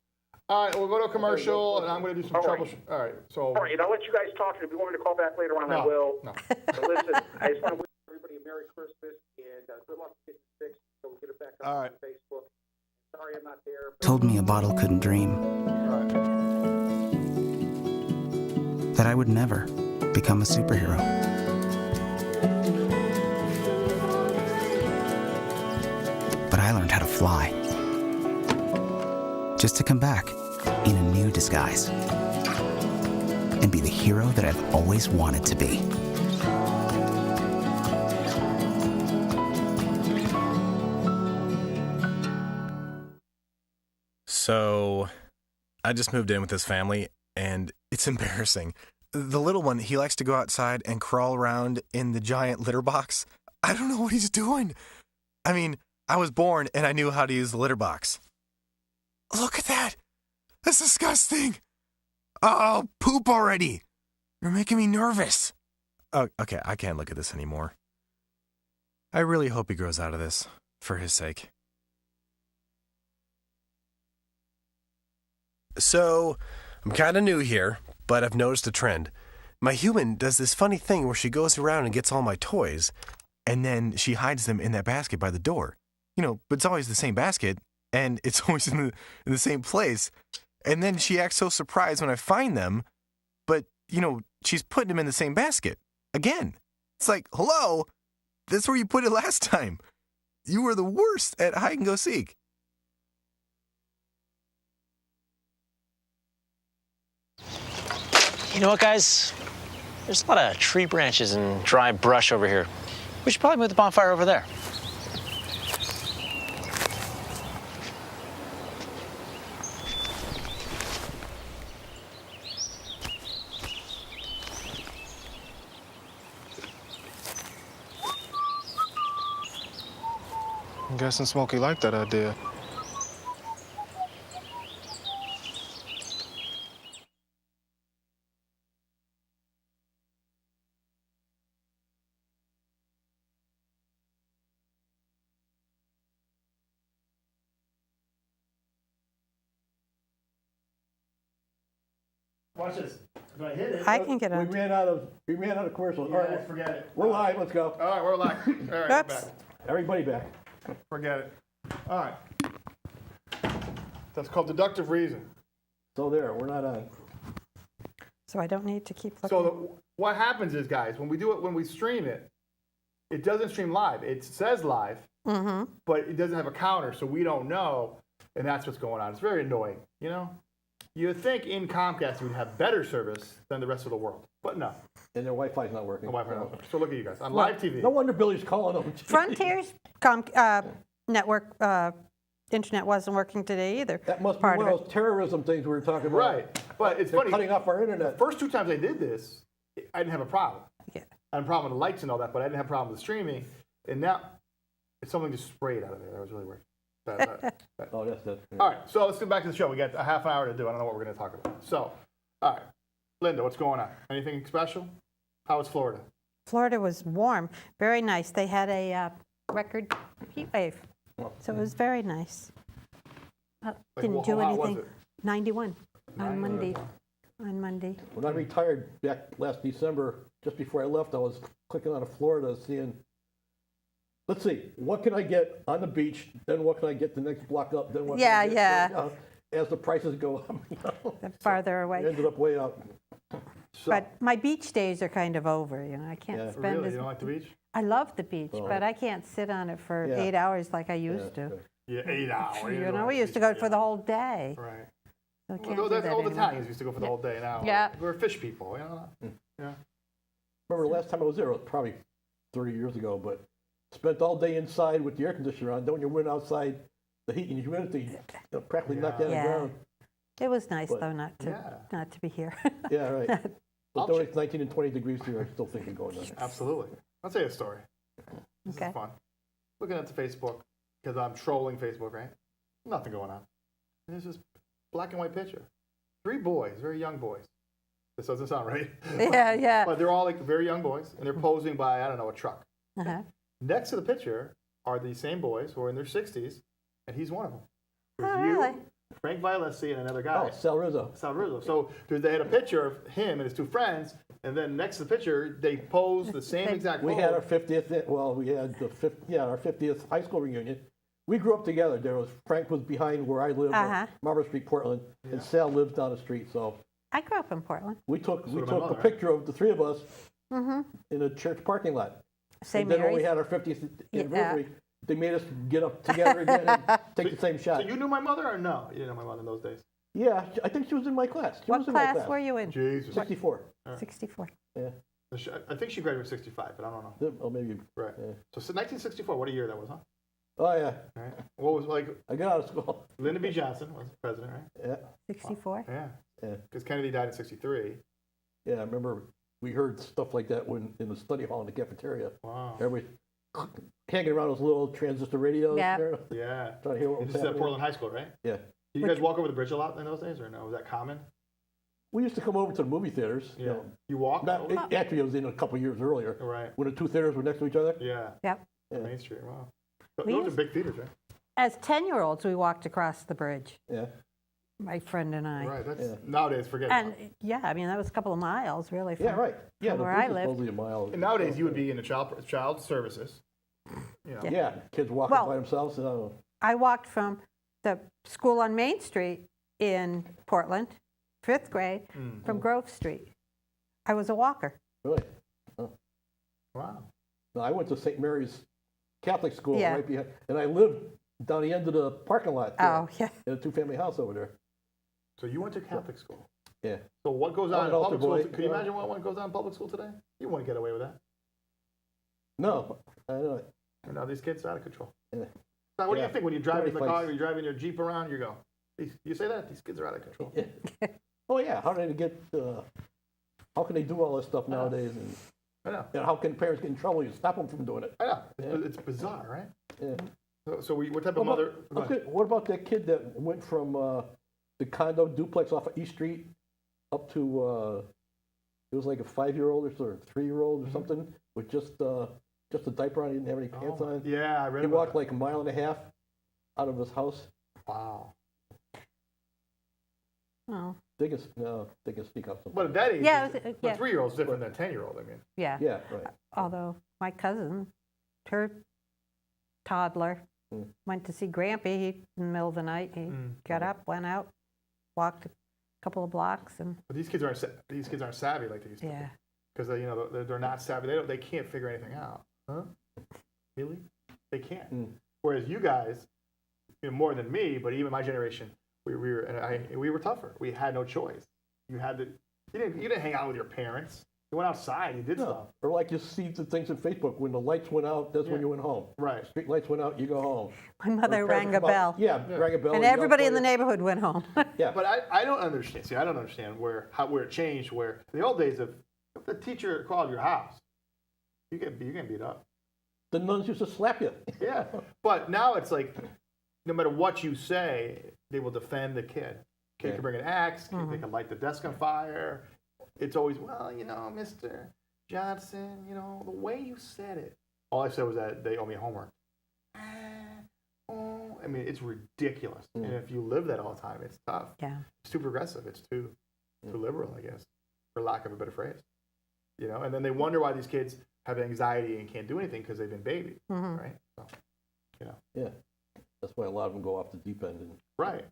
B: all right, we'll go to a commercial, and I'm going to do some
D: All right.
B: troubleshooting. All right, so.
D: All right, and I'll let you guys talk. If you want me to call back later on, I
B: No,
D: will.
B: no.
D: But listen, I just want to wish everybody a Merry Christmas and good luck getting it fixed so we get it back up
B: All
D: on
B: right.
D: Facebook. Sorry I'm not there. But
F: Told me a bottle couldn't dream,
B: All right.
F: that I would never become a superhero. But I learned how to fly, just to come back in a new disguise and be the hero that I've always wanted to be.
G: So, I just moved in with this family, and it's embarrassing. The little one, he likes to go outside and crawl around in the giant litter box. I don't know what he's doing. I mean, I was born and I knew how to use the litter box. Look at that. That's disgusting. Oh, poop already. You're making me nervous. Oh, okay, I can't look at this anymore. I really hope he grows out of this, for his sake. So, I'm kind of new here, but I've noticed a trend. My human does this funny thing where she goes around and gets all my toys, and then she hides them in that basket by the door. You know, but it's always the same basket, and it's always in the same place. And then she acts so surprised when I find them, but, you know, she's putting them in the same basket. Again. It's like, hello? That's where you put it last time. You were the worst at hide and go seek.
H: You know what, guys? There's a lot of tree branches and dry brush over here. We should probably move the bonfire over there.
I: I'm guessing Smokey liked that idea.
B: Watch this. If I hit it.
C: I can get
E: We
C: on.
E: ran out of commercials. All
B: Yeah,
E: right,
B: forget it.
E: we're live. Let's go.
B: All right, we're live. All right, we're
C: Oops.
B: back.
E: Everybody back.
B: Forget it. All right. That's called deductive reason.
E: So there, we're not on.
C: So I don't need to keep looking.
B: So what happens is, guys, when we stream it, it doesn't stream live. It says live, but it doesn't have a counter, so we don't know, and that's what's going on. It's very annoying, you know? You'd think in Comcast you would have better service than the rest of the world, but no.
E: And their Wi-Fi's not working.
B: No Wi-Fi not. So look at you guys on live TV.
E: No wonder Billy's calling them.
C: Frontier's network internet wasn't working today either.
E: That must be
C: Part
E: one
C: of
E: of those terrorism things we were talking about.
B: Right, but it's
E: They're
B: funny.
E: cutting off our internet.
B: First 2 times I did this, I didn't have a problem.
C: Yeah.
B: I had a problem with the lights and all that, but I didn't have a problem with the streaming. And now, it's something just sprayed out of there. That was really weird.
E: Oh, that's it.
B: All right, so let's get back to the show. We got a half an hour to do. I don't know what we're going to talk about. So, all right, Linda, what's going on? Anything special? How was Florida?
C: Florida was warm, very nice. They had a record heat wave, so it was very nice. Didn't do
B: how hot was
C: anything.
B: it?
C: 91 on Monday. On Monday.
E: When I retired back last December, just before I left, I was clicking on Florida, seeing, let's see, what can I get on the beach, then what can I get the next block up, then what can I get as the prices go up. You know?
C: Farther away.
E: It ended up way up.
B: So,
C: But my beach days are kind of over, you know. I can't spend
B: really?
C: as
B: You don't like the beach?
C: I love the beach,
E: Oh.
C: but I can't sit on it for
E: Yeah.
C: 8 hours like I used to.
B: Yeah, 8 hours.
C: You know, we used to go for the whole day.
B: Right.
C: So I can't
B: Well,
C: do
B: that's
C: that
B: all the
C: anymore.
B: Italians used to go for the whole day now.
C: Yeah.
B: We're fish people, you know? Yeah.
E: Remember the last time I was there, it was probably 30 years ago, but spent all day inside with the air conditioner on. Then when you went outside, the heat and humidity practically knocked you on the
C: Yeah.
E: ground.
C: It was nice,
E: But-
C: though, not
B: Yeah.
C: to be here.
E: Yeah, right.
B: I'll
E: But though it's 19 and 20 degrees here, I still think of going there.
B: Absolutely. I'll tell you a story. This
C: Okay.
B: is fun. Looking at the Facebook, because I'm trolling Facebook, right? Nothing going on. And there's this black and white picture. 3 boys, very young boys. This doesn't sound right.
C: Yeah.
B: But they're all like very young boys, and they're posing by, I don't know, a truck.
C: Uh-huh.
B: Next to the picture are these same boys who are in their 60s, and he's one of them. There's
C: Oh,
B: you,
C: really?
B: Frank Violesi, and another guy.
E: Oh, Sal Rizzo.
B: Sal Rizzo. So they had a picture of him and his 2 friends, and then next to the picture, they posed the same exact
E: We
B: pose.
E: had our 50th, well, we had our 50th high school reunion. We grew up together. Frank was behind where I lived,
C: Uh-huh.
E: Marble Street, Portland, and Sal lived down the street. So
C: I grew up in Portland.
E: we took
B: did my
E: a
B: mother,
E: picture of the 3 of us
C: Mm-hmm.
E: in a church parking lot.
C: St.
E: And then when we
C: Mary's.
E: had our 50th
C: Yeah.
E: anniversary, they made us get up together again and take the same shot.
B: So you knew my mother or no? You didn't know my mother in those days?
E: Yeah, I think she was in my class. She
C: What
E: was in my
C: class were you in?
B: Jesus.
E: 64.
C: 64.
E: Yeah.
B: I think she graduated 65, but I don't know.
E: Oh, maybe.
B: Right.
E: Yeah.
B: So 1964, what a year that was, huh?
E: Oh, yeah.
B: Right. What was like,
E: I got out of school.
B: Lyndon B. Johnson was president, right?
E: Yeah.
C: 64?
B: Yeah.
E: Yeah.
B: Because Kennedy died in 63.
E: Yeah, I remember we heard stuff like that when in the study hall in the cafeteria.
B: Wow.
E: Everybody hanging around those little transistor radios
C: Yeah.
E: there,
B: Yeah.
E: trying to hear what
B: And
E: was
B: this is at
E: happening.
B: Portland High School, right?
E: Yeah.
B: Did you guys walk over the bridge a lot in those days, or no? Was that common?
E: We used to come over to the movie theaters.
B: Yeah.
E: You know,
B: You walked?
E: actually, it was in a couple years earlier
B: Right.
E: when the 2 theaters were next to each other.
B: Yeah.
C: Yep.
E: Yeah.
B: Main Street. Wow.
C: We
B: Those are
C: used-
B: big theaters, right?
C: As 10-year-olds, we walked across the bridge,
E: Yeah.
C: my friend and I.
B: Right. That's
E: Yeah.
B: nowadays. Forget. it.
C: And yeah, I mean, that was a couple of miles, really. From,
E: Yeah, right. Yeah,
C: from
E: the
C: where
E: bridge
C: I
E: is
C: lived.
E: supposedly a mile.
B: And nowadays, you would be in the child services. You know.
C: Yeah.
E: Yeah, kids walking
C: Well-
E: by themselves.
C: I walked from the school on Main Street in Portland, 5th grade, from Grove Street. I was a walker.
E: Really?
B: Wow.
E: No, I went to St. Mary's Catholic school
C: Yeah.
E: right behind, and I lived down the end of the parking lot there,
C: Oh, yeah.
E: in a 2-family house over there.
B: So you went to Catholic school.
E: Yeah.
B: So what goes on
E: an
B: in
E: altar
B: public school?
E: boy,
B: Can you imagine what goes on in public school today? You wouldn't get away with that.
E: No, I know it.
B: And now these kids are out of control.
E: Yeah.
B: Now, what do
E: Yeah.
B: you think when you're driving in the
E: Dirty
B: car,
E: fights.
B: you're driving your Jeep around, you go, you say that? These kids are out of control.
E: Oh yeah, how did they get? How can they do all this stuff nowadays? And
B: I know.
E: how can parents get in trouble? You stop them from doing it.
B: I know.
E: Yeah.
B: It's bizarre, right?
E: Yeah.
B: So what type of mother? go ahead.
E: What about that kid that went from the condo duplex off of East Street up to it was like a 5-year-old or 3-year-old or something with just a diaper on. He didn't have any pants on.
B: Yeah, I read
E: He
B: about
E: walked
B: that.
E: like a mile and a half out of his house.
B: Wow.
C: Oh,
E: They can speak up.
B: But at that age,
C: Yeah,
B: a
C: yeah.
B: 3-year-old's different than a 10-year-old. I mean,
C: yeah.
E: Yeah, right.
C: Although my cousin, her toddler, went to see Grampy in the middle of the night. He got up, went out, walked a couple of blocks, and
B: but these kids aren't savvy like they used to.
C: yeah.
B: Because they're not savvy. They can't figure anything out. Huh? Really? They can't. Whereas you guys, more than me, but even my generation, we were tougher. We had no choice. You didn't hang out with your parents. You went outside. You did stuff.
E: Or like you see the things on Facebook, when the lights went out, that's when
B: Yeah.
E: you went home.
B: Right.
E: Street lights went out, you go home.
C: My mother
E: Or
C: rang a
E: parents come
C: bell,
E: out- Yeah, rang a bell.
C: and
E: you go
C: everybody in the
E: outside.
C: neighborhood went home.
E: Yeah.
B: But I don't understand. See, I don't understand where it changed. Where in the old days, if the teacher called your house, you get beat up.
E: The nuns used to slap you.
B: Yeah. But now it's like no matter what you say, they will defend the kid. Kid can bring an axe, they can light the desk on fire. It's always, well, Mr. Johnson, the way you said it. All I said was that they owe me homework. I mean, it's ridiculous. And if you live that all the time, it's tough.
C: Yeah.
B: It's too progressive. It's too liberal, I guess, for lack of a better phrase. And then they wonder why these kids have anxiety and can't do anything because they've been babied, right? So,
E: Yeah. That's why a lot of them go off the deep end.
B: Right.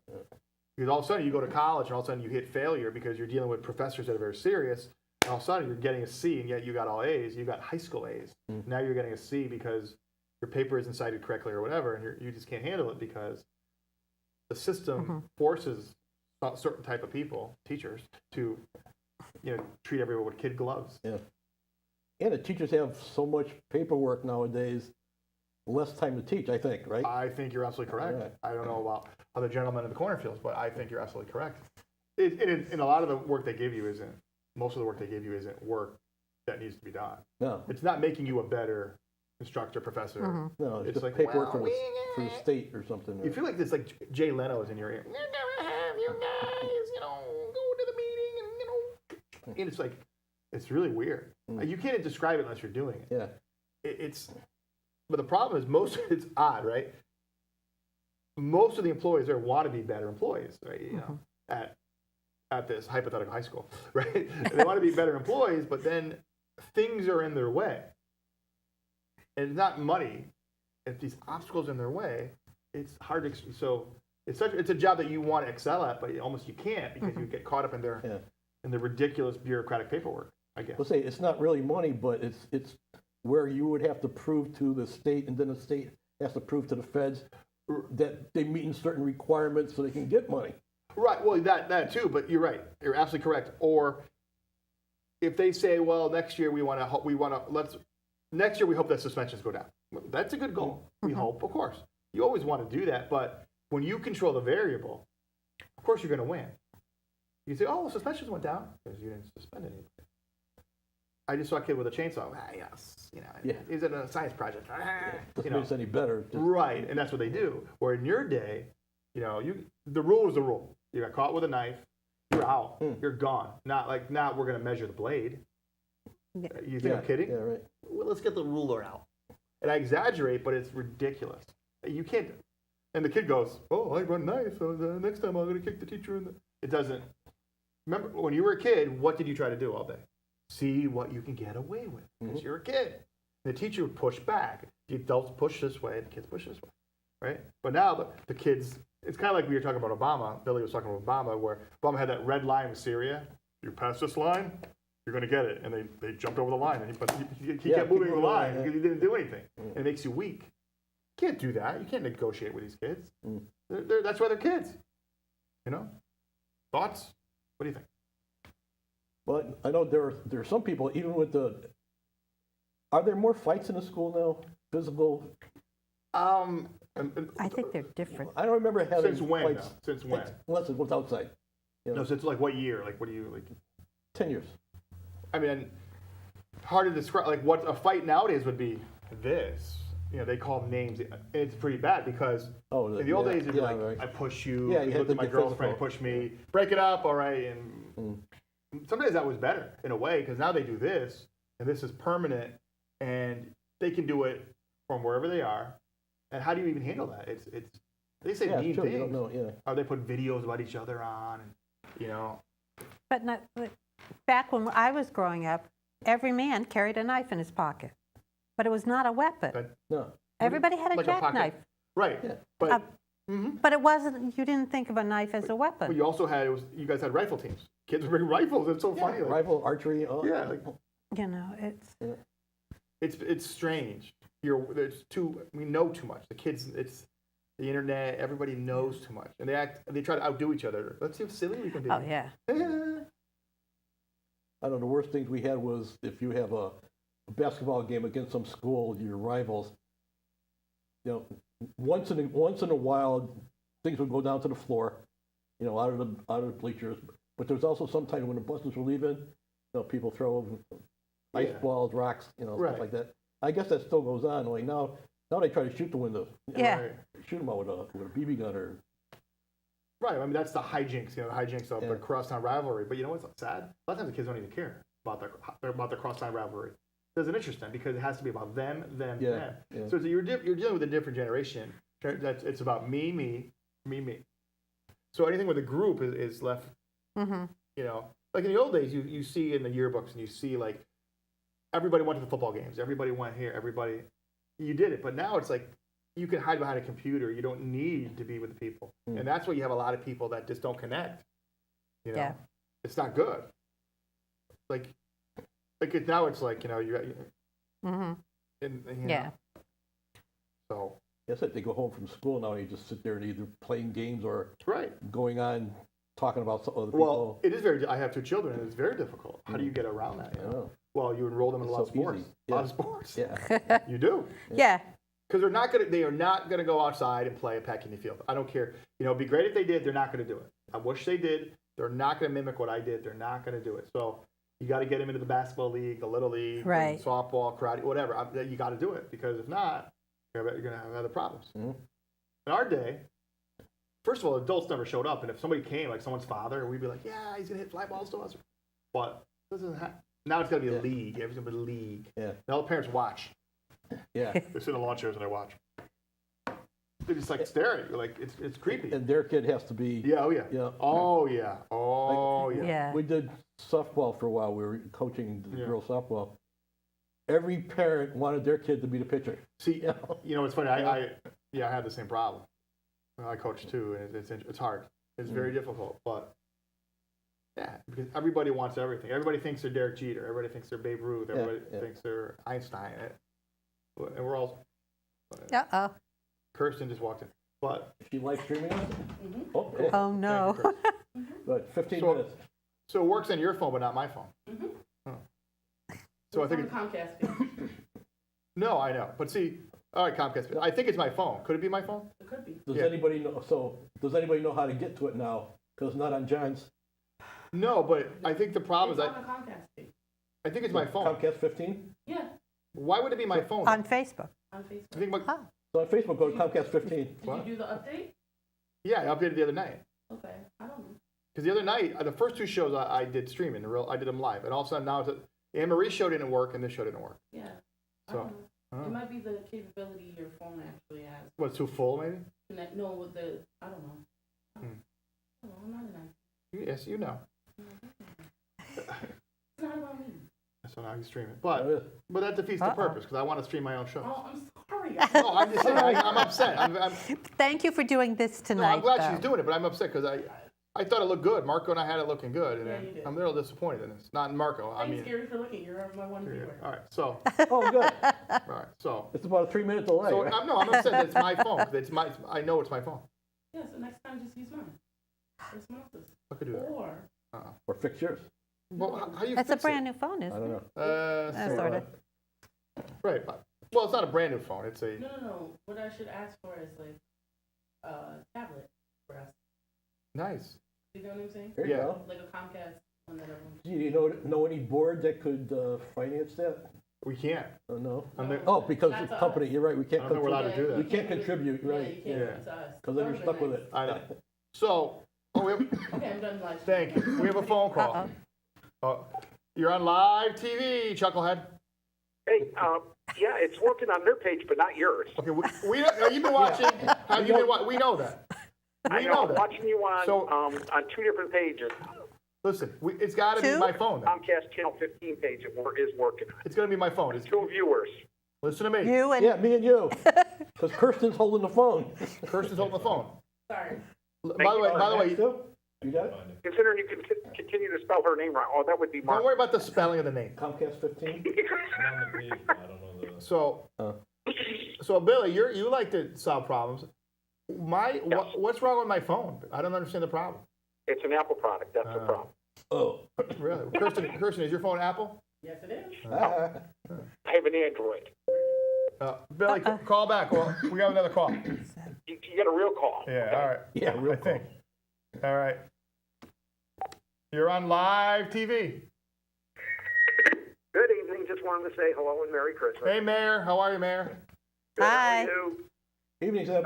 B: Because all of a sudden you go to college and all of a sudden you hit failure because you're dealing with professors that are very serious. And all of a sudden you're getting a C and yet you got all A's. You got high school A's. Now you're getting a C because your paper isn't cited correctly or whatever, and you just can't handle it because the system forces a certain type of people, teachers, to treat everyone with kid gloves.
E: Yeah. And the teachers have so much paperwork nowadays, less time to teach, I think, right?
B: I think you're absolutely correct.
E: Right.
B: I don't know about how the gentleman in the corner feels, but I think you're absolutely correct. And a lot of the work they give you most of the work they give you isn't work that needs to be done.
E: No.
B: It's not making you a better instructor, professor.
E: No, it's
B: It's
E: just
B: like,
E: paperwork
B: well,
E: for the state or something.
B: You feel like this, like Jay Leno is in your ear. We're gonna have you guys, go to the meeting, and it's like, it's really weird. You can't describe it unless you're doing it.
E: Yeah.
B: But the problem is it's odd, right? Most of the employees there want to be better employees, right? At this hypothetical high school, right? They want to be better employees, but then things are in their way. And it's not money. If these obstacles are in their way, it's hard to. So it's a job that you want to excel at, but you can't because you get caught up in the ridiculous bureaucratic paperwork. I guess.
E: Let's say it's not really money, but it's where you would have to prove to the state, and then the state has to prove to the feds that they meet certain requirements so they can get money.
B: Right. Well, that too. But you're right. You're absolutely correct. Or if they say, well, next year next year we hope that suspensions go down. That's a good goal. We hope, of course. You always want to do that, but when you control the variable, of course you're going to win. You say, oh, well, suspensions went down because you didn't suspend anybody. I just saw a kid with a chainsaw. Yes, he's in a science project.
E: Doesn't make it any better.
B: Right, and that's what they do. Or in your day, the rule is the rule. You got caught with a knife, you're out, you're gone. Not like now we're going to measure the blade.
C: Yeah.
B: You think I'm kidding?
E: Yeah, right.
B: Well, let's get the ruler out. And I exaggerate, but it's ridiculous. You can't. And the kid goes, "Oh, I brought a knife. So the next time I'm going to kick the teacher in the." It doesn't. Remember when you were a kid? What did you try to do all day? See what you can get away with because you're a kid. And the teacher would push back. The adults push this way, the kids push this way, right? But now the kids. It's kind of like we were talking about Obama. Billy was talking about Obama, where Obama had that red line with Syria. You pass this line, you're going to get it. And they jumped over the line. But he kept moving the line because he didn't do anything. And it makes you weak. You can't do that. You can't negotiate with these kids. That's why they're kids. Thoughts? What do you think?
E: But I know there are some people, even with are there more fights in the school now? Physical?
C: I think they're different.
E: I don't remember having
B: Since when?
E: fights.
B: Since when?
E: Unless it was outside.
B: No, since like what year? Like what do you like?
E: 10 years.
B: I mean, hard to describe. Like what a fight nowadays would be. This, they call names. It's pretty bad because in the old days it'd be like, right. I push you.
E: Yeah,
B: you
E: you
B: look at my girlfriend, push me, break it up, all right. And sometimes that was better in a way because now they do this, and this is permanent, and they can do it from wherever they are. And how do you even handle that? It's they say mean things.
E: You don't know,
B: Or they put videos about each other on,
C: But back when I was growing up, every man carried a knife in his pocket. But it was not a weapon.
E: No.
C: Everybody had a
B: Like
C: jackknife.
B: Right.
E: Yeah.
B: But
C: But it wasn't, you didn't think of a knife as a weapon.
B: But you also had, you guys had rifle teams. Kids would bring rifles. It's so funny. Like,
E: rifle, archery.
B: yeah. Like,
C: It's
B: strange. We know too much. The kids, it's the internet, everybody knows too much. And they try to outdo each other. Let's see how silly we can be.
C: Oh, yeah.
E: I know the worst things we had was if you have a basketball game against some school, your rivals, once in a while, things would go down to the floor, out of the bleachers. But there's also sometimes when the buses were leaving, people throw ice balls, rocks, stuff like that. I guess that still goes on. Like now they try to shoot the windows.
C: Yeah.
E: Right. shoot them out with a BB gun or.
B: Right. I mean, that's the hijinks. The hijinks of
E: Yeah.
B: the crosstown rivalry. But you know what's sad? A lot of times the kids don't even care about their crosstown rivalry. It doesn't interest them because it has to be about them.
E: Yeah.
B: So you're dealing with a different generation. It's about me. So anything with a group is left.
C: Mm-hmm.
B: Like in the old days, you see in the yearbooks and you see like everybody went to the football games, everybody went here, you did it. But now it's like you can hide behind a computer. You don't need to be with the people, and that's why you have a lot of people that just don't connect.
C: Yeah.
B: It's not good. Now it's like you.
C: Mm-hmm. Yeah.
B: So.
E: That's it. They go home from school now. And you just sit there and either playing games or
B: Right.
E: going on talking about some other people.
B: Well, it is very. I have 2 children, and it's very difficult. How do you get around that?
E: I know.
B: Well, you enroll them in a
E: It's
B: lot of
E: so
B: sports.
E: easy.
B: A lot of sports.
E: Yeah.
B: You do.
C: Yeah.
B: Because they are not gonna go outside and play a pecking field. I don't care. It'd be great if they did. They're not gonna do it. I wish they did. They're not gonna mimic what I did. They're not gonna do it. So you got to get them into the basketball league, the little league,
C: Right.
B: softball, karate, whatever. You got to do it because if not, you're gonna have other problems.
E: Mm-hmm.
B: In our day, first of all, adults never showed up, and if somebody came, like someone's father, we'd be like, "Yeah, he's gonna hit fly balls to us." But this isn't now. It's gonna be a league. Everything's gonna be a league.
E: Yeah.
B: Now the parents watch.
E: Yeah.
B: They sit in the lawn chairs and they watch. They just like stare at you, like it's creepy.
E: And their kid has to be.
B: Yeah. Oh yeah.
E: Yeah.
B: Oh yeah. Oh yeah.
C: Yeah.
E: We did softball for a while. We were coaching the
B: Yeah.
E: girls softball. Every parent wanted their kid to be the pitcher.
B: See, it's funny. I had the same problem. I coach too, and it's hard. It's very difficult, but yeah, because everybody wants everything. Everybody thinks they're Derek Jeter. Everybody thinks they're Babe Ruth. Everybody thinks they're Einstein, and we're all.
C: Uh-oh.
B: Kirsten just walked in, but
E: She live streaming us?
J: Mm-hmm.
E: Oh, cool.
C: Oh, no.
B: Thank you, Kirsten.
E: Good. 15
B: So-
E: minutes.
B: So it works on your phone, but not my phone.
J: Mm-hmm.
B: Oh. So I think
J: It's on the Comcast page.
B: no, I know, but see, all right, Comcast. I think it's my phone. Could it be my phone?
J: It could be.
E: Does
B: Yeah.
E: anybody know? So does anybody know how to get to it now? Because not on John's.
B: No, but I think the problem
J: It's
B: is
J: on the Comcast page.
B: I think it's my phone.
E: Comcast 15.
J: Yeah,
B: Why would it be my phone?
C: On Facebook.
J: on
B: I
J: Facebook.
B: think my,
C: Oh.
E: So on Facebook, go to Comcast 15.
J: Did
B: What?
J: you do the update?
B: yeah, I updated the other night.
J: Okay, I don't know.
B: Because the other night, the first 2 shows I did streaming, I did them live, and all of a sudden now Anne Marie's show didn't work and this show didn't work.
J: Yeah. I
B: So,
J: don't know.
B: oh.
J: It might be the capability your phone actually has.
B: What's too full maybe?
J: Connect, no, with the, I don't know.
B: Hmm.
J: I don't know, I'm not an IT.
B: Yes, you know.
J: It's not about me.
B: So now you stream it,
E: Oh,
B: but that defeats the
C: Uh-oh.
B: purpose because I want to stream my own show.
J: Oh, I'm sorry.
B: No, I'm just saying I'm upset. I'm
C: Thank you for doing this tonight.
B: I'm glad
C: though.
B: she's doing it, but I'm upset because I thought it looked good. Marco and I had it looking good, and
J: Yeah, you did.
B: I'm a little disappointed in this. Not in Marco. I
J: Thanks,
B: mean,
J: Gary, for looking. You're my one viewer.
B: all right. So,
E: Oh, good.
B: all right. So,
E: It's about a 3-minute delay.
B: so
E: right?
B: I'm upset that it's my phone. I know it's my phone.
J: Yeah, so next time just use mine. Or someone else's.
B: I could do that.
J: Or,
E: Or fix yours.
B: Well, how do you
C: That's a
B: fix
C: brand new phone,
E: I
C: isn't
E: don't
C: it?
E: know.
B: it?
C: Sort of.
B: Right. Well, it's not a brand new phone. It's a.
J: no. What I should ask for is like a tablet for us.
B: Nice.
J: You know what I'm saying?
E: There you
B: Yeah.
E: go.
J: Like a Comcast one that everyone.
E: Do you know any board that could finance that?
B: We can't.
E: Oh, no.
J: No.
E: Oh, because
J: Not
E: the
J: to
E: company.
J: us.
E: You're right. We
B: I
E: can't.
B: don't think we're allowed to do
E: We
B: that.
E: can't contribute.
J: Yeah,
E: Right.
J: you can't
B: Yeah.
J: give it to us.
E: Because then you're stuck with it.
B: I know. So, we have,
J: Okay, I'm done live.
B: thank you. We have a phone call.
C: Uh-oh.
B: You're on live TV, Chucklehead.
D: Hey, yeah, it's working on their page, but not yours.
B: Okay, you've been watching. Have you been? We know that.
D: I
B: We
D: know.
B: know
D: I'm
B: that.
D: watching you on
B: So-
D: on 2 different pages.
B: Listen, it's got to be
C: 2?
B: my phone. Then.
D: Comcast Channel 15 page is working on.
B: It's going to be my phone. It's,
D: 2 viewers.
B: listen to me.
C: You and
E: Yeah, me and you. Because Kirsten's holding the phone.
B: Kirsten's holding the phone.
J: Sorry.
B: By the way,
E: You got it?
D: Considering you can continue to spell her name right, oh, that would be
B: don't
D: Mark.
B: worry about the spelling of the name.
E: Comcast 15.
B: So, so Billy, you like to solve problems. What's wrong with my phone? I don't understand the problem.
D: It's an Apple product. That's the problem.
E: Oh.
B: Really, Kirsten, is your phone Apple?
J: Yes, it is.
D: I have an Android.
B: Billy, call back. Well, we have another call.
D: You get a real call.
B: Yeah, all right.
E: Yeah, real
B: I think. All right. You're on live TV.
D: Good evening. Just wanted to say hello and Merry Christmas.
B: Hey, Mayor. How are you, Mayor?
D: Good, how are
C: Hi.
D: you?
E: Evening, Sam.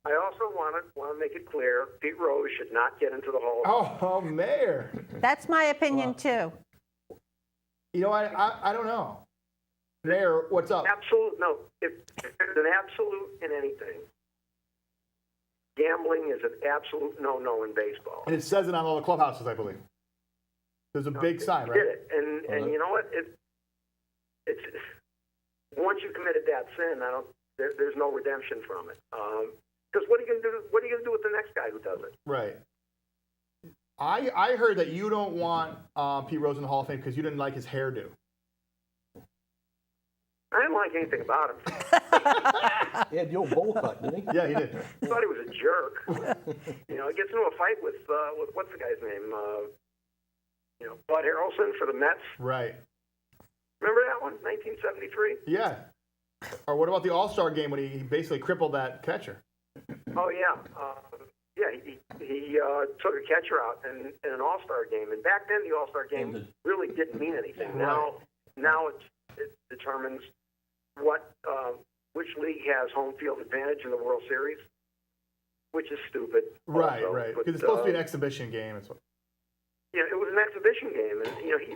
K: I also want to make it clear, Pete Rose should not get into the Hall of Fame.
B: Oh, Mayor.
C: That's my opinion too.
B: You know, I don't know. Mayor, what's up?
K: No. If there's an absolute in anything, gambling is an absolute no-no in baseball.
B: And it says it on all the clubhouses, I believe. There's a big sign, right?
K: Did it, and you know what? It's once you committed that sin, there's no redemption from it. Because what are you gonna do? What are you gonna do with the next guy who does it?
B: Right. I heard that you don't want Pete Rose in the Hall of Fame because you didn't like his hairdo.
K: I didn't like anything about him.
E: He had the old bowl cut, didn't he?
B: Yeah, he did.
K: I thought he was a jerk. He gets into a fight with what's the guy's name? Bud Harrelson for the Mets.
B: Right.
K: Remember that one, 1973?
B: Yeah. Or what about the All-Star game when he basically crippled that catcher?
K: Oh yeah. He took a catcher out in an All-Star game, and back then the All-Star game really didn't mean anything.
B: Right.
K: Now it determines which league has home field advantage in the World Series, which is stupid.
B: Right,
K: also.
B: right.
K: But,
B: Because it's supposed to be an exhibition game.
K: Yeah, it was an exhibition game, and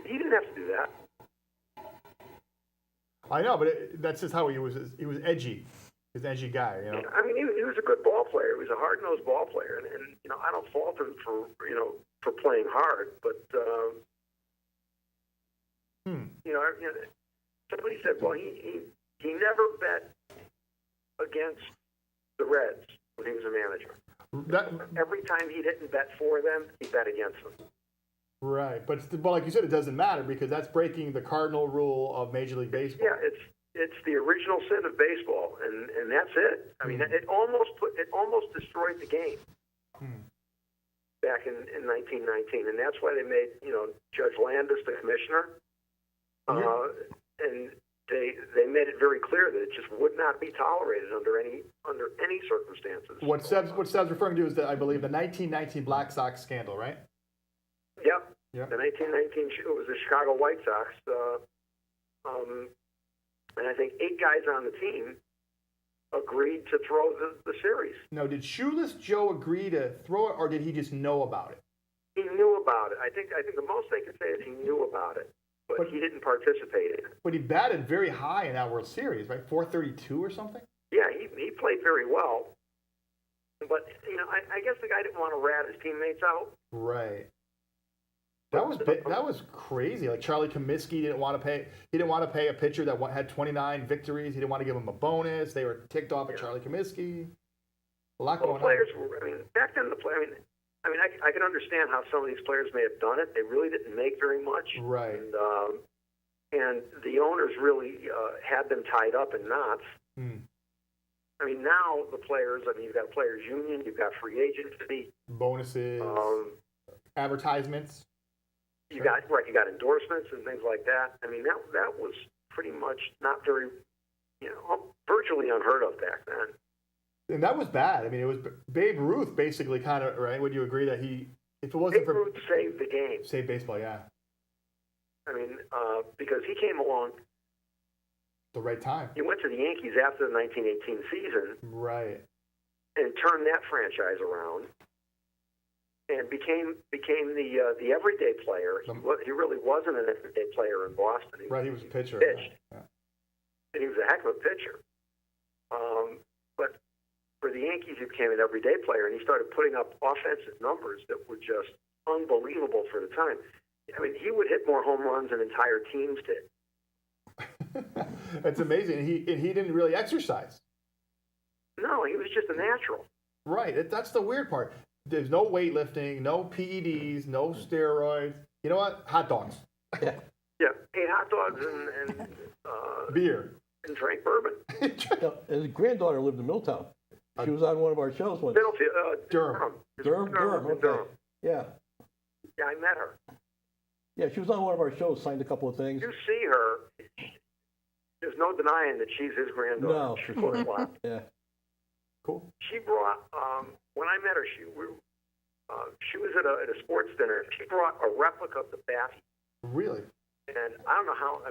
K: he didn't have to do that.
B: I know, but that's just how he was. He was edgy. He's an edgy guy,
K: Yeah, I mean, he was a good ball player. He was a hard-nosed ball player, and I don't fault him for playing hard, but somebody said, well, he never bet against the Reds when he was a manager. Every time he didn't bet for them, he bet against them.
B: Right, but like you said, it doesn't matter because that's breaking the cardinal rule of Major League Baseball.
K: Yeah, it's the original sin of baseball, and that's it. I mean, it almost destroyed the game back in 1919, and that's why they made Judge Landis the commissioner, and they made it very clear that it just would not be tolerated under any circumstances.
B: What Seb's referring to is I believe the 1919 Black Sox scandal, right?
K: Yep.
B: Yep.
K: The 1919 it was the Chicago White Sox, and I think 8 guys on the team agreed to throw the series.
B: No, did Shoeless Joe agree to throw it, or did he just know about it?
K: He knew about it. I think the most they could say is he knew about it, but he didn't participate in it.
B: But he batted very high in that World Series, right? 432 or something?
K: Yeah, he played very well. But, I guess the guy didn't want to rat his teammates out.
B: Right. That was crazy. Like Charlie Comiskey didn't want to pay. He didn't want to pay a pitcher that had 29 victories. He didn't want to give him a bonus. They were ticked off at Charlie Comiskey. A lot going
K: players were. I mean, back then I can understand how some of these players may have done it. They really didn't make very much.
B: Right.
K: And the owners really had them tied up in knots. I mean, now the players. I mean, you've got a players' union. You've got free agency,
B: bonuses, advertisements.
K: You got endorsements and things like that. I mean, that was pretty much not very, virtually unheard of back then.
B: And that was bad. I mean, it was Babe Ruth basically kind of, right? Would you agree that if it wasn't
K: Babe Ruth saved the game.
B: Saved baseball, yeah.
K: I mean, because he came along
B: the right time.
K: He went to the Yankees after the 1918 season,
B: right,
K: and turned that franchise around. And became the everyday player. He really wasn't an everyday player in Boston.
B: He was a pitcher.
K: Pitched.
B: Yeah.
K: And he was a heck of a pitcher. But for the Yankees, he became an everyday player, and he started putting up offensive numbers that were just unbelievable for the time. I mean, he would hit more home runs than entire teams did.
B: That's amazing. And he didn't really exercise.
K: No, he was just a natural.
B: Right. That's the weird part. There's no weightlifting, no PEDs, no steroids. You know what? Hot dogs.
K: Yeah, ate hot dogs and
B: beer.
K: And drank bourbon.
E: His granddaughter lived in Milltown. She was on one of our shows once.
K: Durham.
E: Durham. Okay. Yeah.
K: Yeah, I met her.
E: Yeah, she was on one of our shows, signed a couple of things.
K: You see her, there's no denying that she's his granddaughter.
E: No,
K: She looks a lot.
E: Yeah.
B: Cool.
K: She brought, when I met her, she was at a sports dinner. She brought a replica of the bat.
B: Really?
K: And I don't know how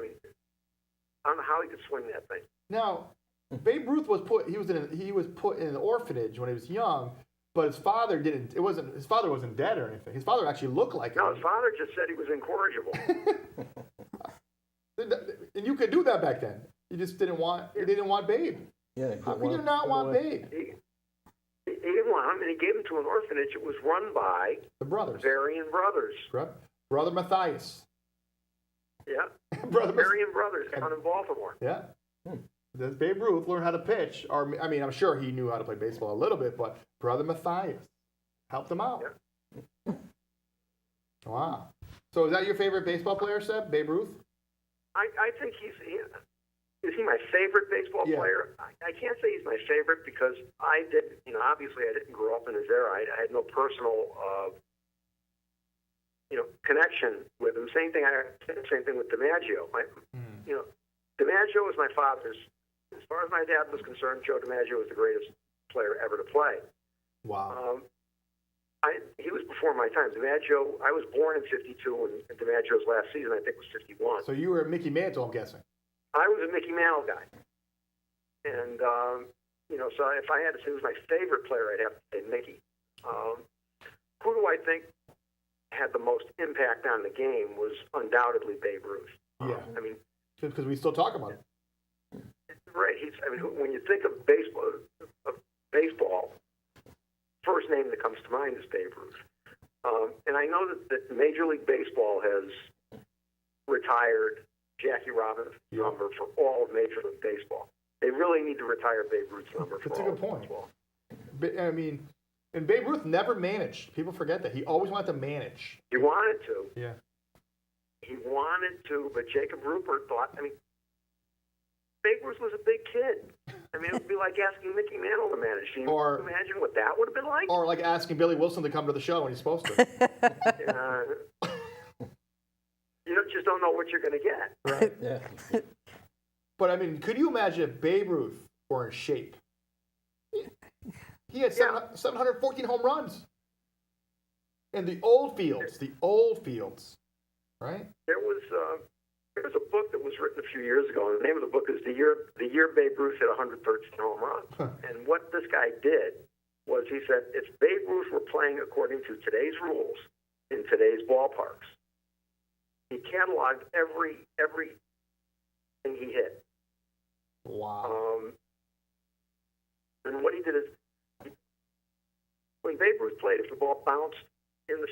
K: he could swing that thing.
B: Now, Babe Ruth was put in an orphanage when he was young, but his father didn't. His father wasn't dead or anything. His father actually looked like
K: No,
B: him.
K: his father just said he was incorrigible.
B: And you could do that back then. You just didn't want. You didn't want Babe.
E: Yeah.
B: How could you not want Babe?
K: He didn't want him, and he gave him to an orphanage. It was run by
B: The brothers.
K: Varian Brothers.
B: Brother Matthias.
K: Yeah.
B: Brother
K: Varian Brothers down in Baltimore.
B: Yeah. Does Babe Ruth learn how to pitch? Or I mean, I'm sure he knew how to play baseball a little bit, but Brother Matthias helped him out.
K: Yeah.
B: Wow. So is that your favorite baseball player, Seb? Babe Ruth?
K: I think is he my favorite baseball player? I can't say he's my favorite because I didn't, obviously I didn't grow up in his era. I had no personal, connection with him. Same thing with DiMaggio. DiMaggio was my father's. As far as my dad was concerned, Joe DiMaggio was the greatest player ever to play.
B: Wow.
K: He was before my time. DiMaggio, I was born in '52, and DiMaggio's last season, I think, was '51.
B: So you were a Mickey Mantle, I'm guessing.
K: I was a Mickey Mantle guy. And, so if I had to say who's my favorite player, I'd have to say Mickey. Who do I think had the most impact on the game was undoubtedly Babe Ruth.
B: Yeah.
K: I mean,
B: because we still talk about it.
K: Right. When you think of baseball, first name that comes to mind is Babe Ruth. And I know that Major League Baseball has retired Jackie Robinson's number for all of Major League Baseball. They really need to retire Babe Ruth's number for
B: That's
K: all
B: a good
K: of
B: point.
K: baseball.
B: I mean, and Babe Ruth never managed. People forget that. He always wanted to manage.
K: He wanted to.
B: Yeah.
K: He wanted to, but Jacob Rupert thought, Babe Ruth was a big kid. It would be like asking Mickey Mantle to manage. Can you imagine what that would have been like?
B: Or like asking Billy Wilson to come to the show when he's supposed to.
K: You just don't know what you're going to get.
B: Right.
E: Yeah.
B: But could you imagine if Babe Ruth were in shape? He had 714 home runs. In the old fields, right?
K: There was a book that was written a few years ago, and the name of the book is The Year Babe Ruth hit 113 home runs. And what this guy did was he said, if Babe Ruth were playing according to today's rules in today's ballparks, he cataloged every thing he hit.
B: Wow.
K: And what he did is, when Babe Ruth played, if the ball bounced in the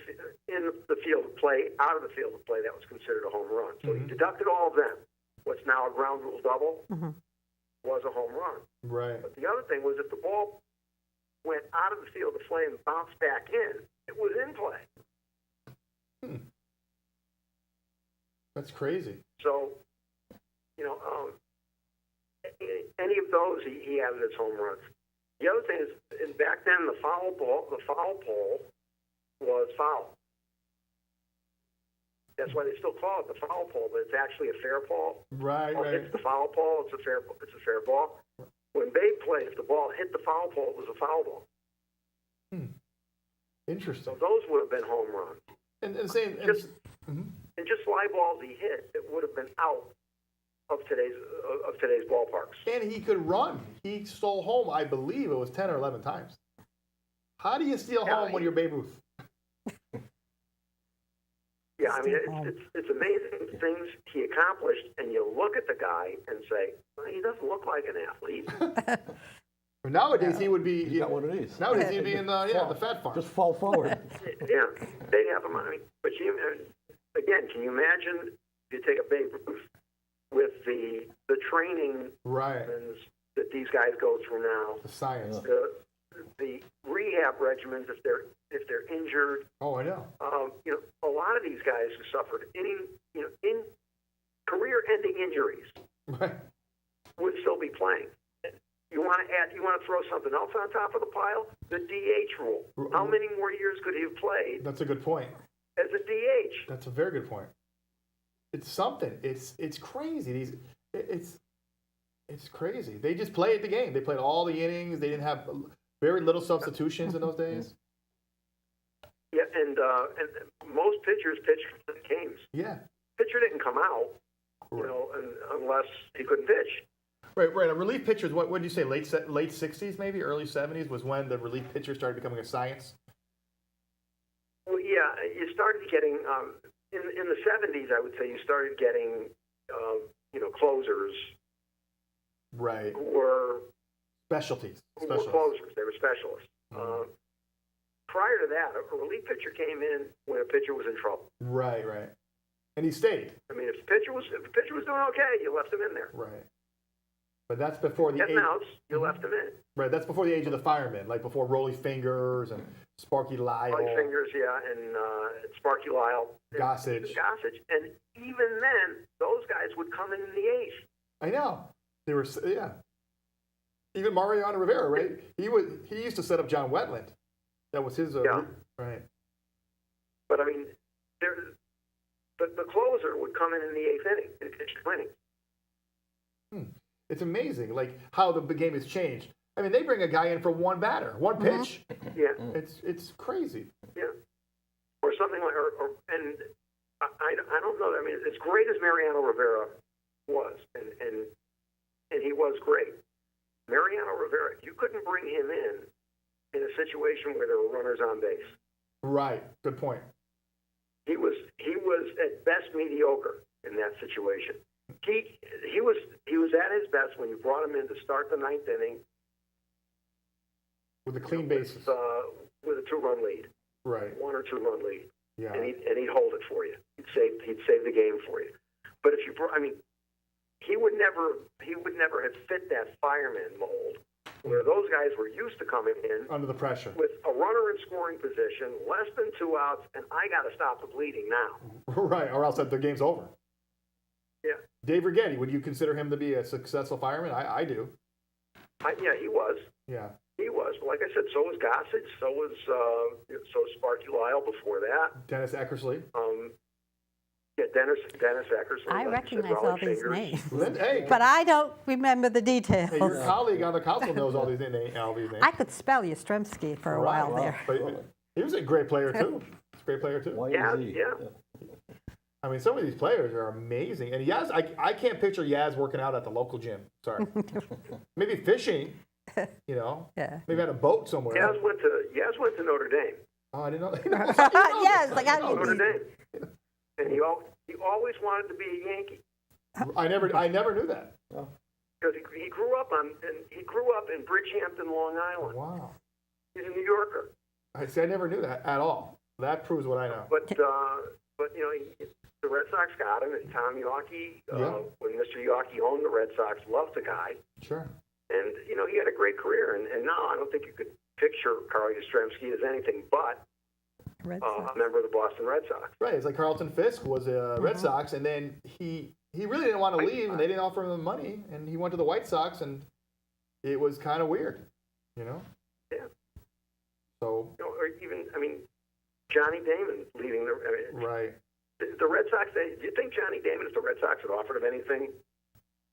K: field of play, out of the field of play, that was considered a home run. So he deducted all of them. What's now a ground rule double was a home run.
B: Right.
K: But the other thing was if the ball went out of the field of play and bounced back in, it was in play.
B: That's crazy.
K: So, any of those he added as home runs. The other thing is back then the foul pole was foul. That's why they still call it the foul pole, but it's actually a fair ball.
B: Right.
K: It's the foul pole. It's a fair ball. When Babe played, if the ball hit the foul pole, it was a foul ball.
B: Interesting.
K: So those would have been home runs.
B: And
K: just fly balls he hit, it would have been out of today's ballparks.
B: And he could run. He stole home, I believe it was 10 or 11 times. How do you steal home when you're Babe Ruth?
K: Yeah, it's amazing things he accomplished, and you look at the guy and say, well, he doesn't look like an athlete.
B: Nowadays he would be.
E: He's got one of these.
B: Nowadays he'd be in the fat farm.
E: Just fall forward.
K: Yeah, they'd have him. But again, can you imagine if you take a Babe Ruth with the training that these guys go through now,
B: the science,
K: the rehab regimens if they're injured.
B: Oh, I know.
K: A lot of these guys who suffered in career-ending injuries would still be playing. You want to throw something else on top of the pile? The DH rule. How many more years could he have played?
B: That's a good point.
K: As a DH.
B: That's a very good point. It's something. It's crazy. It's crazy. They just played the game. They played all the innings. They didn't have very little substitutions in those days.
K: Yeah, and most pitchers pitched for the games.
B: Yeah.
K: Pitcher didn't come out, unless he couldn't pitch.
B: Right. A relief pitchers. What did you say? Late 60s, maybe early 70s was when the relief pitcher started becoming a science.
K: Well, yeah, you started getting in the 70s. I would say you started getting closers.
B: Right.
K: Who were
B: specialties.
K: Who were closers. They were specialists. Prior to that, a relief pitcher came in when a pitcher was in trouble.
B: Right. And he stayed.
K: I mean, if the pitcher was doing okay, you left him in there.
B: Right. But that's before the
K: Getting outs, you left him in.
B: Right. That's before the age of the firemen, like before Rolly Fingers and Sparky Lyle.
K: Rolly Fingers, yeah, and Sparky Lyle.
B: Gossage.
K: And even then, those guys would come in the eighth.
B: I know. They were, yeah. Even Mariano Rivera, right? He used to set up John Wetland. That was his. Right.
K: But I mean, the closer would come in the eighth inning and pitch innings.
B: It's amazing, like how the game has changed. I mean, they bring a guy in for one batter, one pitch.
K: Yeah.
B: It's crazy.
K: Yeah. Or something like, and I don't know. I mean, as great as Mariano Rivera was, and he was great. Mariano Rivera, you couldn't bring him in a situation where there were runners on base.
B: Right. Good point.
K: He was at best mediocre in that situation. He was at his best when you brought him in to start the ninth inning
B: with a clean bases,
K: with a 2-run lead.
B: Right.
K: 1 or 2 run lead.
B: Yeah.
K: And he'd hold it for you. He'd save the game for you. But if you he would never have fit that fireman mold where those guys were used to coming in
B: under the pressure
K: with a runner in scoring position, less than 2 outs, and I got to stop the bleeding now.
B: Right, or else the game's over.
K: Yeah.
B: Dave Righetti, would you consider him to be a successful fireman? I do.
K: Yeah, he was.
B: Yeah.
K: He was. But like I said, so was Gossage, so was Sparky Lyle before that.
B: Dennis Eckersley.
K: Yeah, Dennis Eckersley.
C: I recognize all these names,
B: Hey,
C: but I don't remember the details.
B: Hey, your colleague on the council knows all these names.
C: I could spell Yastrzemski for a while there.
B: But he was a great player too. He's a great player too.
K: Yeah.
B: I mean, some of these players are amazing. And Yaz, I can't picture Yaz working out at the local gym. Sorry. Maybe fishing,
C: Yeah.
B: Maybe on a boat somewhere.
K: Yaz went to Notre Dame.
B: Oh, I didn't know.
C: Yes, like I
K: Notre Dame. And he always wanted to be a Yankee.
B: I never knew that.
K: Because he grew up in Bridgehampton, Long Island.
B: Wow.
K: He's a New Yorker.
B: I never knew that at all. That proves what I know.
K: But the Red Sox got him, and Tom Yawkey, when Mr. Yawkey owned the Red Sox, loved the guy.
B: Sure.
K: And, he had a great career. And now I don't think you could picture Carl Yastrzemski as anything but a member of the Boston Red Sox.
B: Right. It's like Carlton Fisk was a Red Sox, and then he really didn't want to leave, and they didn't offer him the money, and he went to the White Sox, and it was kind of weird,
K: Yeah.
B: So.
K: Or even, Johnny Damon leaving
B: Right.
K: The Red Sox, do you think Johnny Damon, if the Red Sox had offered him anything,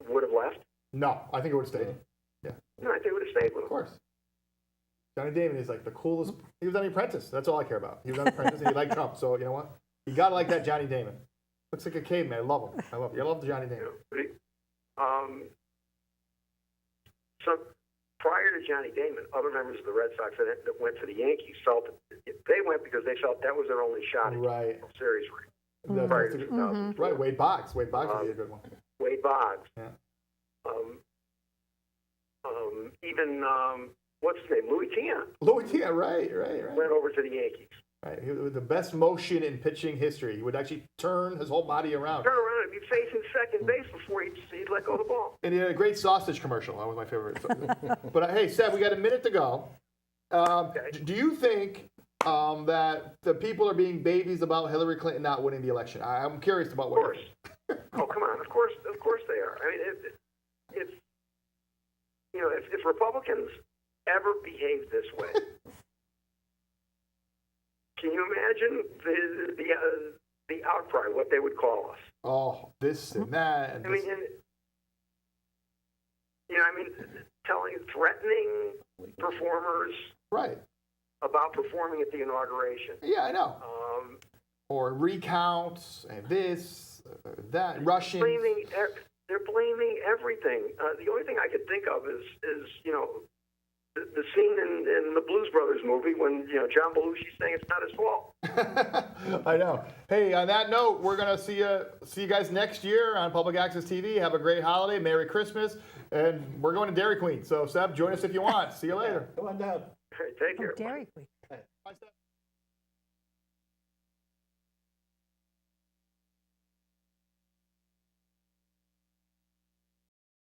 K: would have left?
B: No, I think it would have stayed. Yeah.
K: No, I think it would have stayed with him.
B: Of course. Johnny Damon is like the coolest. He was on The Apprentice. That's all I care about. He was on The Apprentice and he liked Trump. So, you know what? You got to like that Johnny Damon. Looks like a caveman. I love him. I love the Johnny Damon.
K: So prior to Johnny Damon, other members of the Red Sox that went to the Yankees felt they went because they felt that was their only shot at
B: right.
K: the series ring.
B: Prior to 2000. Right, Wade Boggs. Wade Boggs would be a good one.
K: Wade Boggs.
B: Yeah.
K: Even what's his name? Louis Tiant.
B: Louis Tiant, right.
K: Went over to the Yankees.
B: Right, he was the best motion in pitching history. He would actually turn his whole body around.
K: Turn around and be facing second base before he'd let go of the ball.
B: And he had a great sausage commercial. That was my favorite. But hey, Seth, we got a minute to go.
K: Okay.
B: Do you think that the people are being babies about Hillary Clinton not winning the election? I'm curious about what.
K: Of course. Oh, come on. Of course they are. I mean, if Republicans ever behave this way, can you imagine the outcry? What they would call us?
B: Oh, this and that. And
K: threatening performers.
B: Right.
K: About performing at the inauguration.
B: Yeah, I know. Or recounts and this, that, Russians.
K: they're blaming everything. The only thing I could think of is the scene in the Blues Brothers movie when John Belushi's saying it's not his fault.
B: I know. Hey, on that note, we're gonna see you guys next year on Public Access TV. Have a great holiday, Merry Christmas, and we're going to Dairy Queen. So Seb, join us if you want. See you later.
E: Come on down.
K: All right, take care.
C: Dairy Queen.
B: Bye, Seb.